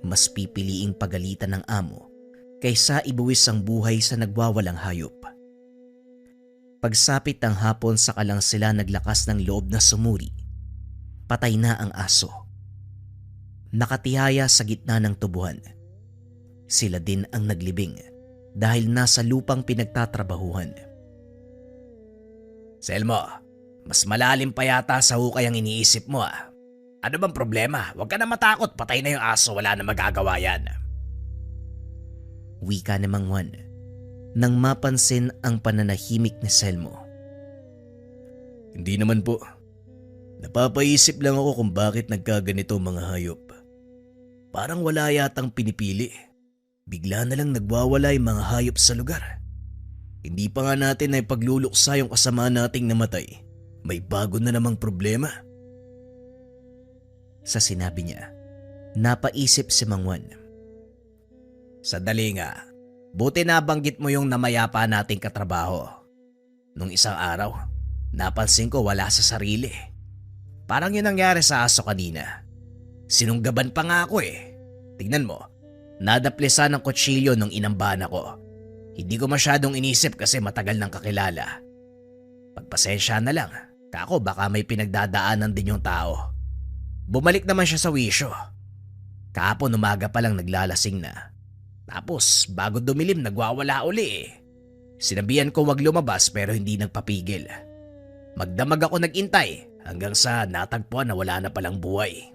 Mas pipiliing pagalitan ng amo kaysa ibuwis ang buhay sa nagwawalang hayop. Pagsapit ng hapon saka lang sila naglakas ng loob na sumuri. Patay na ang aso. Nakatihaya sa gitna ng tubuhan. Sila din ang naglibing dahil nasa lupang pinagtatrabahuhan. Selmo, mas malalim pa yata sa hukay ang iniisip mo Ano bang problema? Huwag ka na matakot, patay na yung aso, wala na magagawa yan. Wika ni Mang Juan nang mapansin ang pananahimik ni Selmo. Hindi naman po. Napapaisip lang ako kung bakit nagkaganito mga hayop. Parang wala yatang pinipili. Bigla na lang nagwawala yung mga hayop sa lugar. Hindi pa nga natin ay pagluluksa yung kasama nating namatay. May bago na namang problema. Sa sinabi niya, napaisip si Mang Juan. Sandali nga, buti nabanggit mo yung namayapa nating katrabaho. Nung isang araw, napansin ko wala sa sarili. Parang yun nangyari sa aso kanina. Sinunggaban pa nga ako Tignan mo, nadaplisan ng kutsilyo nung inambahan ako. Hindi ko masyadong inisip kasi matagal nang kakilala. Pagpasensya na lang, kako baka may pinagdadaanan din yung tao. Bumalik naman siya sa wisyo. Kahapon umaga pa lang naglalasing na. Tapos bago dumilim nagwawala uli Sinabihan ko wag lumabas pero hindi nagpapigil. Magdamag ako nagintay hanggang sa natagpuan na wala na palang buhay.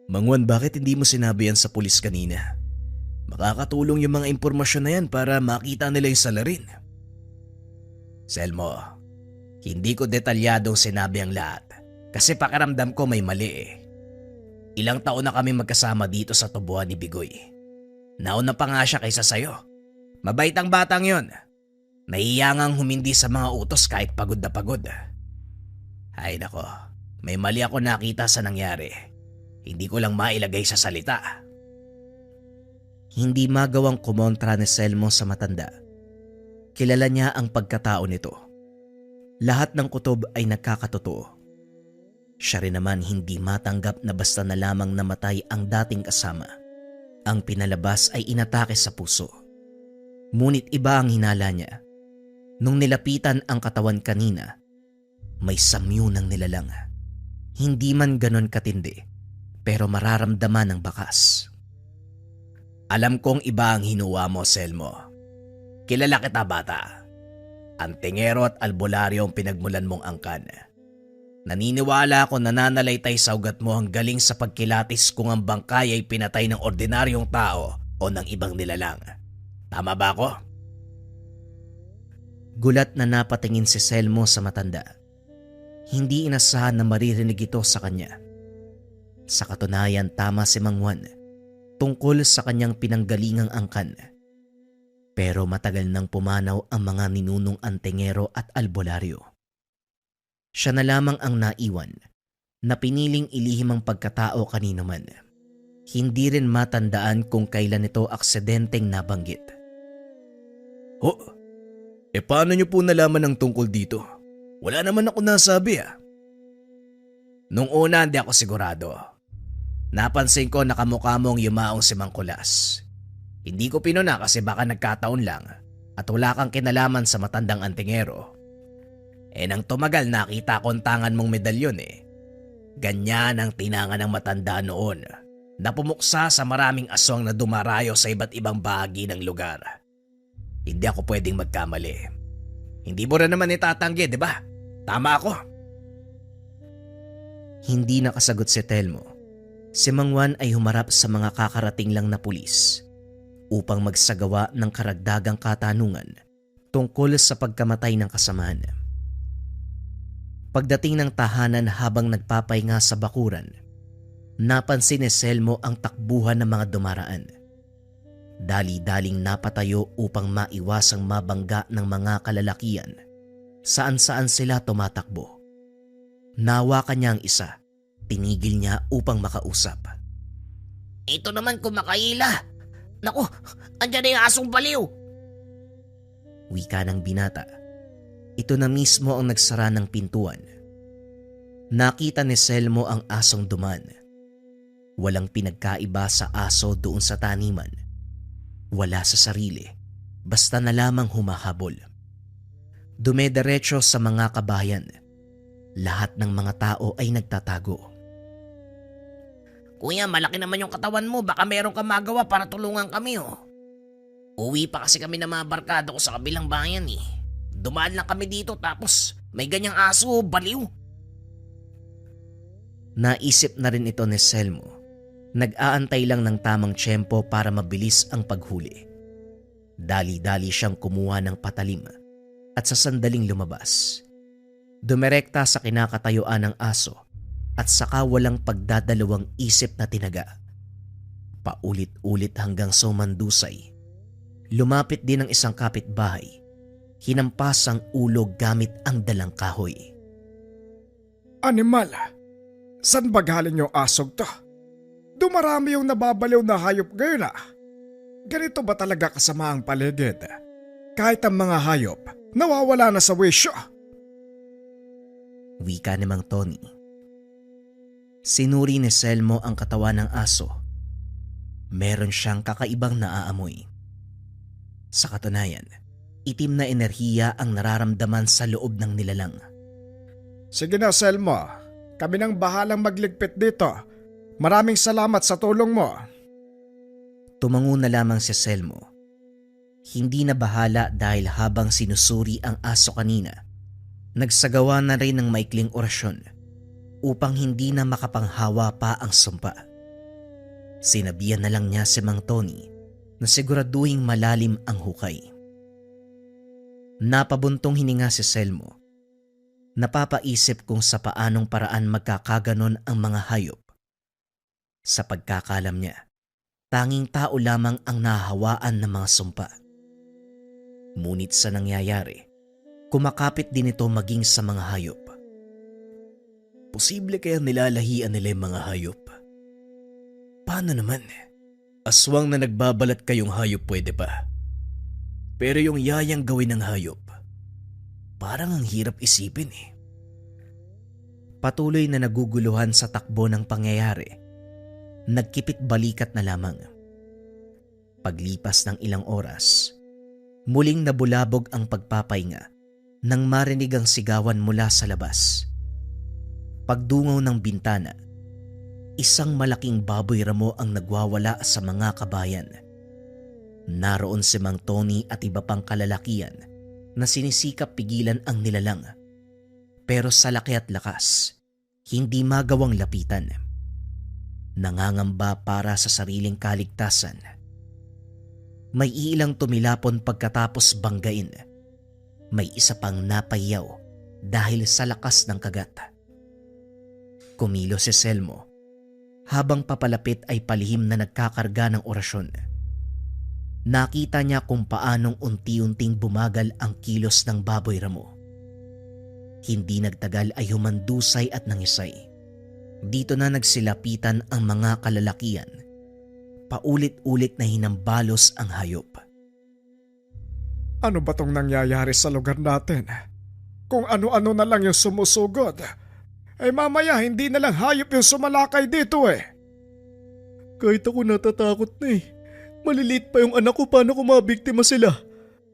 Mang Juan, bakit hindi mo sinabi yan sa pulis kanina? Makakatulong yung mga impormasyon na yan para makita nila yung salarin. Selmo, hindi ko detalyadong sinabi ang lahat kasi pakiramdam ko may mali eh. Ilang taon na kami magkasama dito sa tubuhan ni Bigoy. Nauna pa nga siya kaysa sayo. Mabait ang batang yon. Naiyangang humindi sa mga utos kahit pagod na pagod. Ay nako, may mali ako nakita sa nangyari. Hindi ko lang mailagay sa salita. Hindi magawang kumontra ni Selmo sa matanda. Kilala niya ang pagkatao nito. Lahat ng kutob ay nagkakatotoo. Siya rin naman hindi matanggap na basta na lamang namatay ang dating kasama. Ang pinalabas ay inatake sa puso. Ngunit iba ang hinala niya. Nung nilapitan ang katawan kanina, may samyu ng nilalang. Hindi man ganon katindi, pero mararamdaman ng bakas. Alam kong iba ang hinuwa mo, Selmo. Kilala kita, bata. Antingero at albularyo ang pinagmulan mong angkan. Naniniwala ako na nananalaytay sa ugat mo ang galing sa pagkilatis kung ang bangkay ay pinatay ng ordinaryong tao o ng ibang nilalang. Tama ba ako? Gulat na napatingin si Selmo sa matanda. Hindi inasahan na maririnig ito sa kanya. Sa katunayan, tama si Mang Juan tungkol sa kanyang pinanggalingang angkan. Pero matagal nang pumanaw ang mga ninunong antingero at albularyo. Siya na lamang ang naiwan na piniling ilihim ang pagkatao kanino man. Hindi rin matandaan kung kailan ito aksidenteng nabanggit. Paano niyo po nalaman ang tungkol dito? Wala naman ako nasabi ah. Nung una hindi ako sigurado. Napansin ko na kamukha mong yumaong si Mang Kulas. Hindi ko pinuna kasi baka nagkataon lang at wala kang kinalaman sa matandang antingero. Nang tumagal nakita ko ang tangan mong medalyon eh. Ganyan ang tinanga ng matanda noon na pumuksa sa maraming aswang na dumarayo sa iba't ibang bahagi ng lugar. Hindi ako pwedeng magkamali. Hindi mo rin naman itatanggi, di ba? Tama ako. Hindi nakasagot si Telmo. Si Mang Juan ay humarap sa mga kakarating lang na pulis upang magsagawa ng karagdagang katanungan tungkol sa pagkamatay ng kasamahan. Pagdating ng tahanan habang nagpapahinga sa bakuran, napansin ni Selmo ang takbuhan ng mga dumaraan. Dali-daling napatayo upang maiwasang mabangga ng mga kalalakian saan-saan sila tumatakbo. Nawakan niya ang isa, tinigil niya upang makausap. Ito naman kumakaila. Naku, andyan na yung asong baliw. Wika ng binata. Ito na mismo ang nagsara ng pintuan. Nakita ni Selmo ang asong duman. Walang pinagkaiba sa aso doon sa taniman. Wala sa sarili, basta na lamang humahabol. Dumediretso sa mga kabayan. Lahat ng mga tao ay nagtatago. Kuya, malaki naman yung katawan mo. Baka meron kang magawa para tulungan kami oh. Uwi pa kasi kami ng mga barkada ko sa kabilang bayan eh. Dumaan lang kami dito tapos may ganyang aso, baliw. Naisip na rin ito ni Selmo. Nag-aantay lang ng tamang tiyempo para mabilis ang paghuli. Dali-dali siyang kumuha ng patalim at sa sandaling lumabas. Dumirekta sa kinakatayuan ng aso at saka walang pagdadalawang isip na tinaga. Paulit-ulit hanggang sumandusay. Lumapit din ang isang kapitbahay. Hinampas ang ulo gamit ang dalang kahoy. Animal, saan ba galing yung asog to? Dumarami yung nababaliw na hayop ngayon ah. Ganito ba talaga kasama ang paligid? Kahit ang mga hayop, nawawala na sa wisyo. Wika ni Mang Tony. Sinuri ni Selmo ang katawan ng aso. Meron siyang kakaibang naaamoy. Sa katunayan, itim na enerhiya ang nararamdaman sa loob ng nilalang. Sige na Selmo, kami nang bahalang magligpit dito. Maraming salamat sa tulong mo. Tumango na lamang si Selmo. Hindi na bahala dahil habang sinusuri ang aso kanina, nagsagawa na rin ng maikling orasyon upang hindi na makapanghawa pa ang sumpa. Sinabihan na lang niya si Mang Tony na siguraduhing malalim ang hukay. Napabuntong hininga si Selmo. Napapaisip kung sa paanong paraan magkakaganon ang mga hayop. Sa pagkakalam niya, tanging tao lamang ang nahahawaan ng mga sumpa. Ngunit sa nangyayari, kumakapit din ito maging sa mga hayop. Posible kaya nilalahian nila yung mga hayop? Paano naman? Aswang na nagbabalat kayong hayop pwede pa. Pero yung yayang gawin ng hayop, parang ang hirap isipin eh. Patuloy na naguguluhan sa takbo ng pangyayari. Nagkipit balikat na lamang. Paglipas ng ilang oras, muling nabulabog ang pagpapahinga nang marinig ang sigawan mula sa labas. Pagdungaw ng bintana, isang malaking baboy ramo ang nagwawala sa mga kabayan. Naroon si Mang Tony at iba pang kalalakian na sinisikap pigilan ang nilalang. Pero sa laki at lakas, hindi magawang lapitan. Nangangamba para sa sariling kaligtasan. May ilang tumilapon pagkatapos banggain. May isa pang napayaw dahil sa lakas ng kagat. Kumilos si Selmo. Habang papalapit ay palihim na nagkakarga ng orasyon. Nakita niya kung paanong unti-unting bumagal ang kilos ng baboy ramo. Hindi nagtagal ay humandusay at nangisay. Dito na nagsilapitan ang mga kalalakian. Paulit-ulit na hinambalos ang hayop. Ano ba tong nangyayari sa lugar natin? Kung ano-ano na lang yung sumusugod, ay mamaya hindi na lang hayop yung sumalakay dito eh. Kahit ako natatakot na eh. Maliliit pa yung anak ko, paano kung mabiktima sila?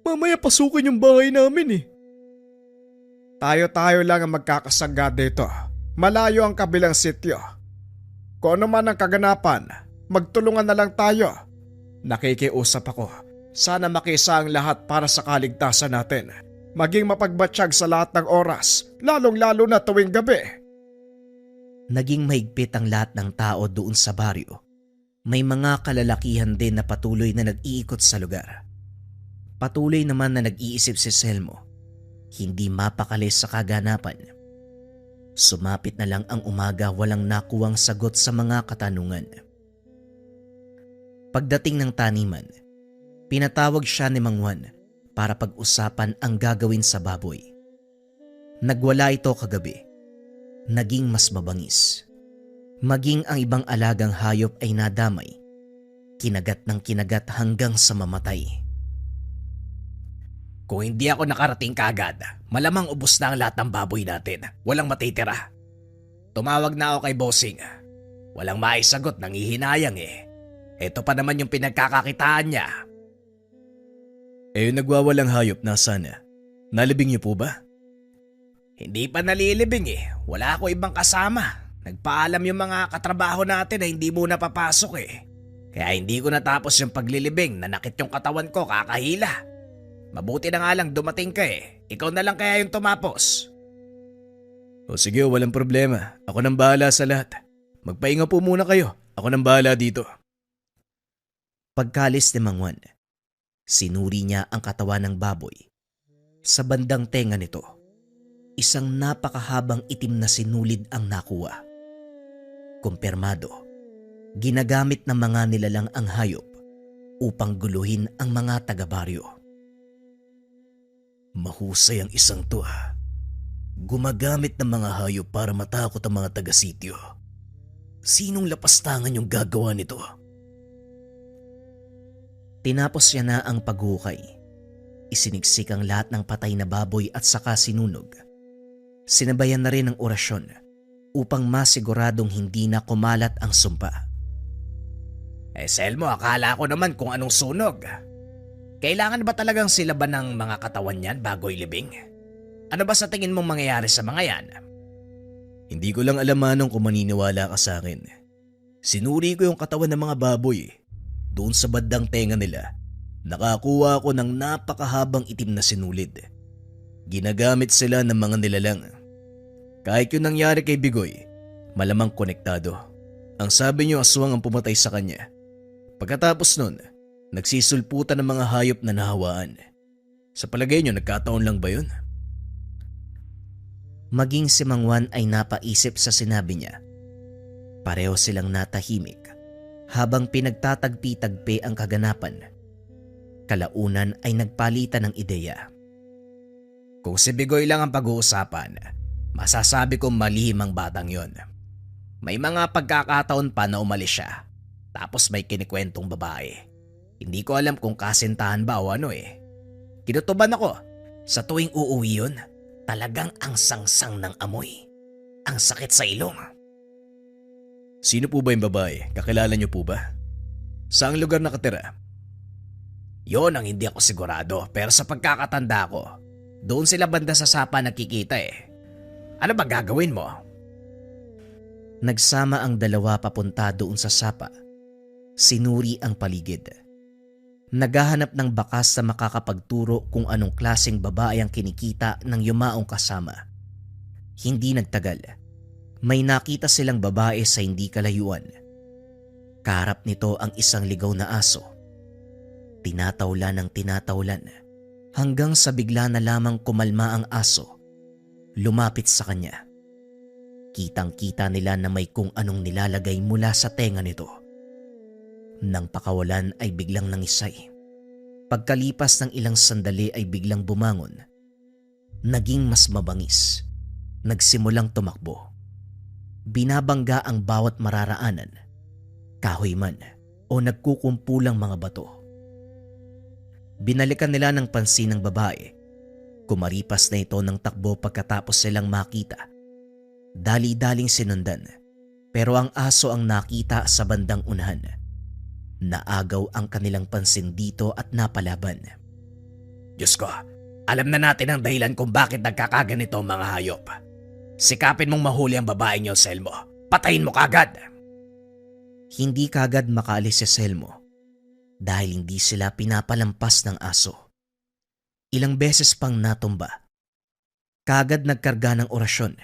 Mamaya pasukin yung bahay namin eh. Tayo-tayo lang ang magkakasangga dito. Malayo ang kabilang sityo. Kung ano man ang kaganapan, magtulungan na lang tayo. Nakikiusap ako. Sana makisa ang lahat para sa kaligtasan natin. Maging mapagbatsyag sa lahat ng oras, lalong-lalo na tuwing gabi. Naging mahigpit ang lahat ng tao doon sa baryo. May mga kalalakihan din na patuloy na nag-iikot sa lugar. Patuloy naman na nag-iisip si Selmo. Hindi mapakali sa kaganapan. Sumapit na lang ang umaga, walang nakuwang sagot sa mga katanungan. Pagdating ng taniman, pinatawag siya ni Mang Juan para pag-usapan ang gagawin sa baboy. Nagwala ito kagabi. Naging mas mabangis. Maging ang ibang alagang hayop ay nadamay. Kinagat ng kinagat hanggang sa mamatay. Kung hindi ako nakarating kaagad, malamang ubos na ang lahat ng baboy natin. Walang matitira. Tumawag na ako kay Bossing. Walang maisagot, nangihinayang eh. Ito pa naman yung pinagkakakitaan niya. Yung nagwawalang hayop nasaan? Nalibing niyo po ba? Hindi pa nalilibing eh. Wala ako ibang kasama. Nagpaalam yung mga katrabaho natin na hindi muna papasok eh. Kaya hindi ko natapos yung paglilibing, nanakit yung katawan ko, kakahila. Mabuti na nga lang dumating ka eh. Ikaw na lang kaya yung tumapos. O sige, walang problema. Ako nang bahala sa lahat. Magpahinga po muna kayo. Ako nang bahala dito. Pagkalis ni Mang Juan, sinuri niya ang katawan ng baboy. Sa bandang tenga nito, isang napakahabang itim na sinulid ang nakuha. Kumpirmado, ginagamit ng mga nilalang ang hayop upang guluhin ang mga taga-baryo. Mahusay ang isang to ha. Gumagamit ng mga hayop para matakot ang mga taga-sityo. Sinong lapastangan yung gagawa nito? Tinapos niya na ang paghukay. Isiniksik ang lahat ng patay na baboy at saka sinunog. Sinabayan na rin ang orasyon upang masiguradong hindi na kumalat ang sumpa. Selmo, akala ko naman kung anong sunog. Kailangan ba talagang silaban ng mga katawan yan bago ilibing? Ano ba sa tingin mong mangyayari sa mga yan? Hindi ko lang alam manong kung maniniwala ka sa akin. Sinuri ko yung katawan ng mga baboy. Doon sa bandang tenga nila, Nakakuha ako ng napakahabang itim na sinulid. Ginagamit sila ng mga nilalang. Kahit yung nangyari kay Bigoy, malamang konektado. Ang sabi niyo aswang ang pumatay sa kanya. Pagkatapos nun, nagsisulputan ng mga hayop na nahawaan. Sa palagay niyo nagkataon lang ba yun? Maging si Mang Juan ay napaisip sa sinabi niya. Pareho silang natahimik habang pinagtatagpi-tagpi ang kaganapan. Kalaunan ay nagpalitan ng ideya. Kung si Bigoy lang ang pag-uusapan, masasabi kong malihim ang batang yon. May mga pagkakataon pa na umalis siya, tapos may kinikwentong babae. Hindi ko alam kung kasintahan ba o ano eh. Kinutuban ako, sa tuwing uuwi yun, talagang ang sangsang ng amoy. Ang sakit sa ilong. Sino po ba yung babae? Kakilala niyo po ba? Saang lugar nakatira? Yon ang hindi ako sigurado, pero sa pagkakatanda ko, doon sila banda sa sapa nakikita eh. Ano ba gagawin mo? Nagsama ang dalawa papunta doon sa sapa. Sinuri ang paligid. Naghahanap ng bakas sa makakapagturo kung anong klaseng babae ang kinikita ng yumaong kasama. Hindi nagtagal. May nakita silang babae sa hindi kalayuan. Kaharap nito ang isang ligaw na aso. Tinatawlan ng tinatawlan hanggang sa bigla na lamang kumalma ang aso. Lumapit sa kanya. Kitang-kita nila na may kung anong nilalagay mula sa tenga nito. Nang pakawalan ay biglang nangisay. Pagkalipas ng ilang sandali ay biglang bumangon. Naging mas mabangis. Nagsimulang tumakbo. Binabangga ang bawat mararaanan. Kahoy man o nagkukumpulang mga bato. Binalikan nila ng pansin ng babae. Kumaripas na ito ng takbo pagkatapos silang makita. Dali-daling sinundan, pero ang aso ang nakita sa bandang unahan. Naagaw ang kanilang pansin dito at napalaban. Diyos ko, alam na natin ang dahilan kung bakit nagkakaganito ang mga hayop. Sikapin mong mahuli ang babaeng niyo, Selmo. Patayin mo kagad! Hindi kagad makaalis si Selmo dahil hindi sila pinapalampas ng aso. Ilang beses pang natumba. Kagad nagkarga ng orasyon.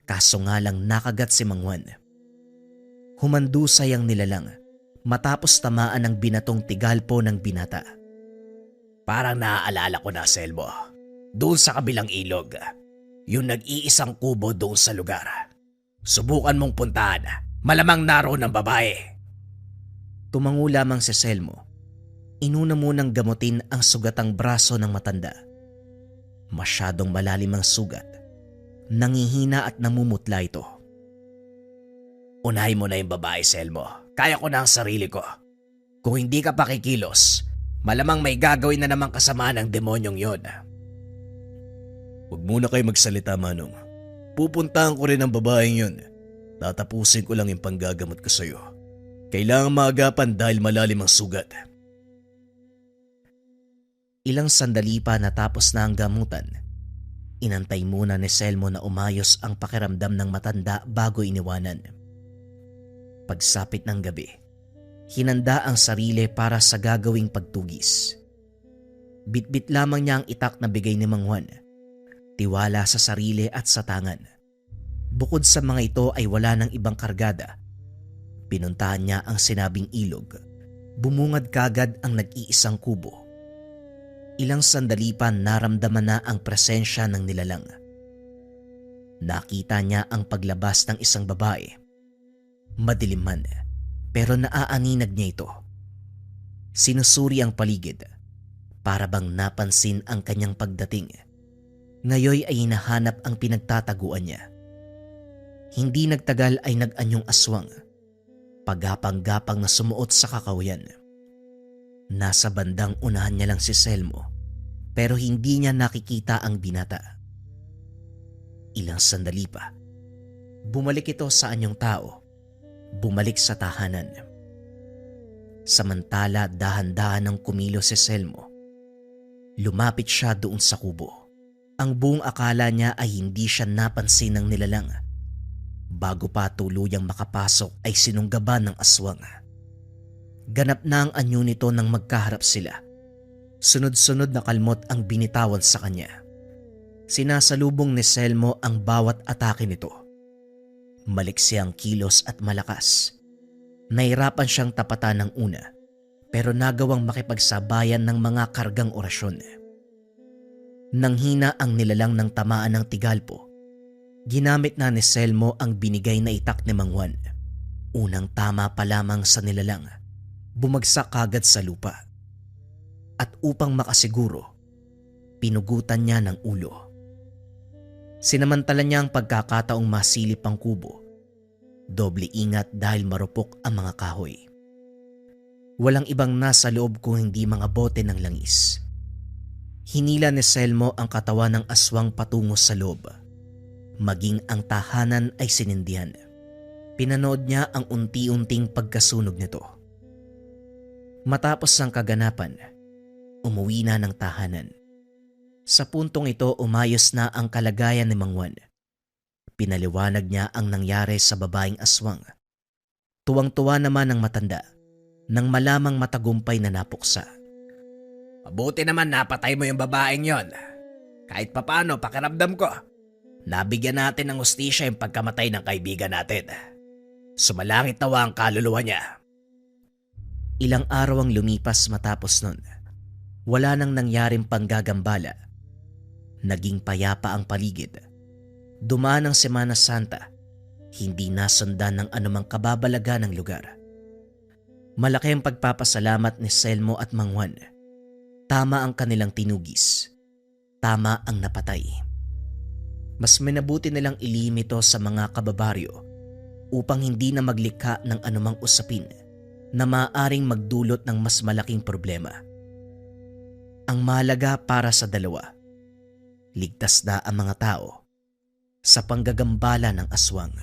Kaso nga lang nakagat si Mang Juan. Humandusay ang nilalang matapos tamaan ng binatong tigalpo ng binata. Parang naaalala ko na, Selmo. Doon sa kabilang ilog. Yung nag-iisang kubo doon sa lugar. Subukan mong puntahan. Malamang naroon ang babae. Tumango lamang si Selmo. Inuna munang gamutin ang sugatang braso ng matanda. Masyadong malalim ang sugat. Nangihina at namumutla ito. Unahin mo na yung babae, Selmo. Kaya ko na ang sarili ko. Kung hindi ka pakikilos, malamang may gagawin na namang kasama ng demonyong yon. Huwag muna kayo magsalita, Manong. Pupuntahan ko rin ang babaeng yon. Tatapusin ko lang yung panggagamot ko sa'yo. Kailangan maagapan dahil malalim ang sugat. Ilang sandali pa natapos na ang gamutan. Inantay muna ni Selmo na umayos ang pakiramdam ng matanda bago iniwanan. Pagsapit ng gabi, hinanda ang sarili para sa gagawing pagtugis. Bitbit lamang niya ang itak na bigay ni Mang Juan. Tiwala sa sarili at sa tangan. Bukod sa mga ito ay wala ng ibang kargada. Pinuntahan niya ang sinabing ilog. Bumungad kagad ang nag-iisang kubo. Ilang sandali pa naramdaman na ang presensya ng nilalang. Nakita niya ang paglabas ng isang babae. Madilim man, pero naaaninag niya ito. Sinusuri ang paligid, para bang napansin ang kanyang pagdating. Ngayoy ay hinahanap ang pinagtataguan niya. Hindi nagtagal ay nag-anyong aswang, pagapang-gapang na sumuot sa kakawayan. Nasa bandang unahan niya lang si Selmo, pero hindi niya nakikita ang binata. Ilang sandali pa, bumalik ito sa anyong tao, bumalik sa tahanan. Samantala dahan-dahan ng kumilos si Selmo. Lumapit siya doon sa kubo. Ang buong akala niya ay hindi siya napansin ng nilalang. Bago pa tuluyang makapasok ay sinunggaban ng aswang. Ganap na ang anyo nito nang magkaharap sila. Sunod-sunod na kalmot ang binitawan sa kanya. Sinasalubong ni Selmo ang bawat atake nito. Maliksi ang kilos at malakas. Nahirapan siyang tapatan ng una, pero nagawang makipagsabayan ng mga kargang orasyon. Nanghina ang nilalang ng tamaan ng Tigalpo. Ginamit na ni Selmo ang binigay na itak ni Mang Juan. Unang tama pa lamang sa nilalang, bumagsak kagad sa lupa. At upang makasiguro, pinugutan niya ng ulo. Sinamantala niya ang pagkakataong masilip ang kubo. Doble ingat dahil marupok ang mga kahoy. Walang ibang nasa loob kung hindi mga bote ng langis. Hinila ni Selmo ang katawan ng aswang patungo sa loob. Maging ang tahanan ay sinindihan. Pinanood niya ang unti-unting pagkasunog nito. Matapos ang kaganapan, umuwi na ng tahanan. Sa puntong ito umayos na ang kalagayan ni Mang Juan. Pinaliwanag niya ang nangyari sa babaeng aswang. Tuwang-tuwa naman ang matanda nang malamang matagumpay na napuksa. Mabuti naman napatay mo yung babaeng yon. Kahit papano pakiramdam ko, nabigyan natin ng hustisya yung pagkamatay ng kaibigan natin. Sumalangit nawa ang kaluluwa niya. Ilang araw ang lumipas matapos nun. Wala nang nangyaring panggagambala. Naging payapa ang paligid. Dumaan ang Semana Santa. Hindi nasundan ng anumang kababalaga ng lugar. Malaki ang pagpapasalamat ni Selmo at Mang Juan. Tama ang kanilang tinugis. Tama ang napatay. Mas minabuti nilang ilihim ito sa mga kababaryo upang hindi na maglikha ng anumang usapin na maaaring magdulot ng mas malaking problema. Ang mahalaga para sa dalawa, ligtas na ang mga tao sa panggagambala ng aswang.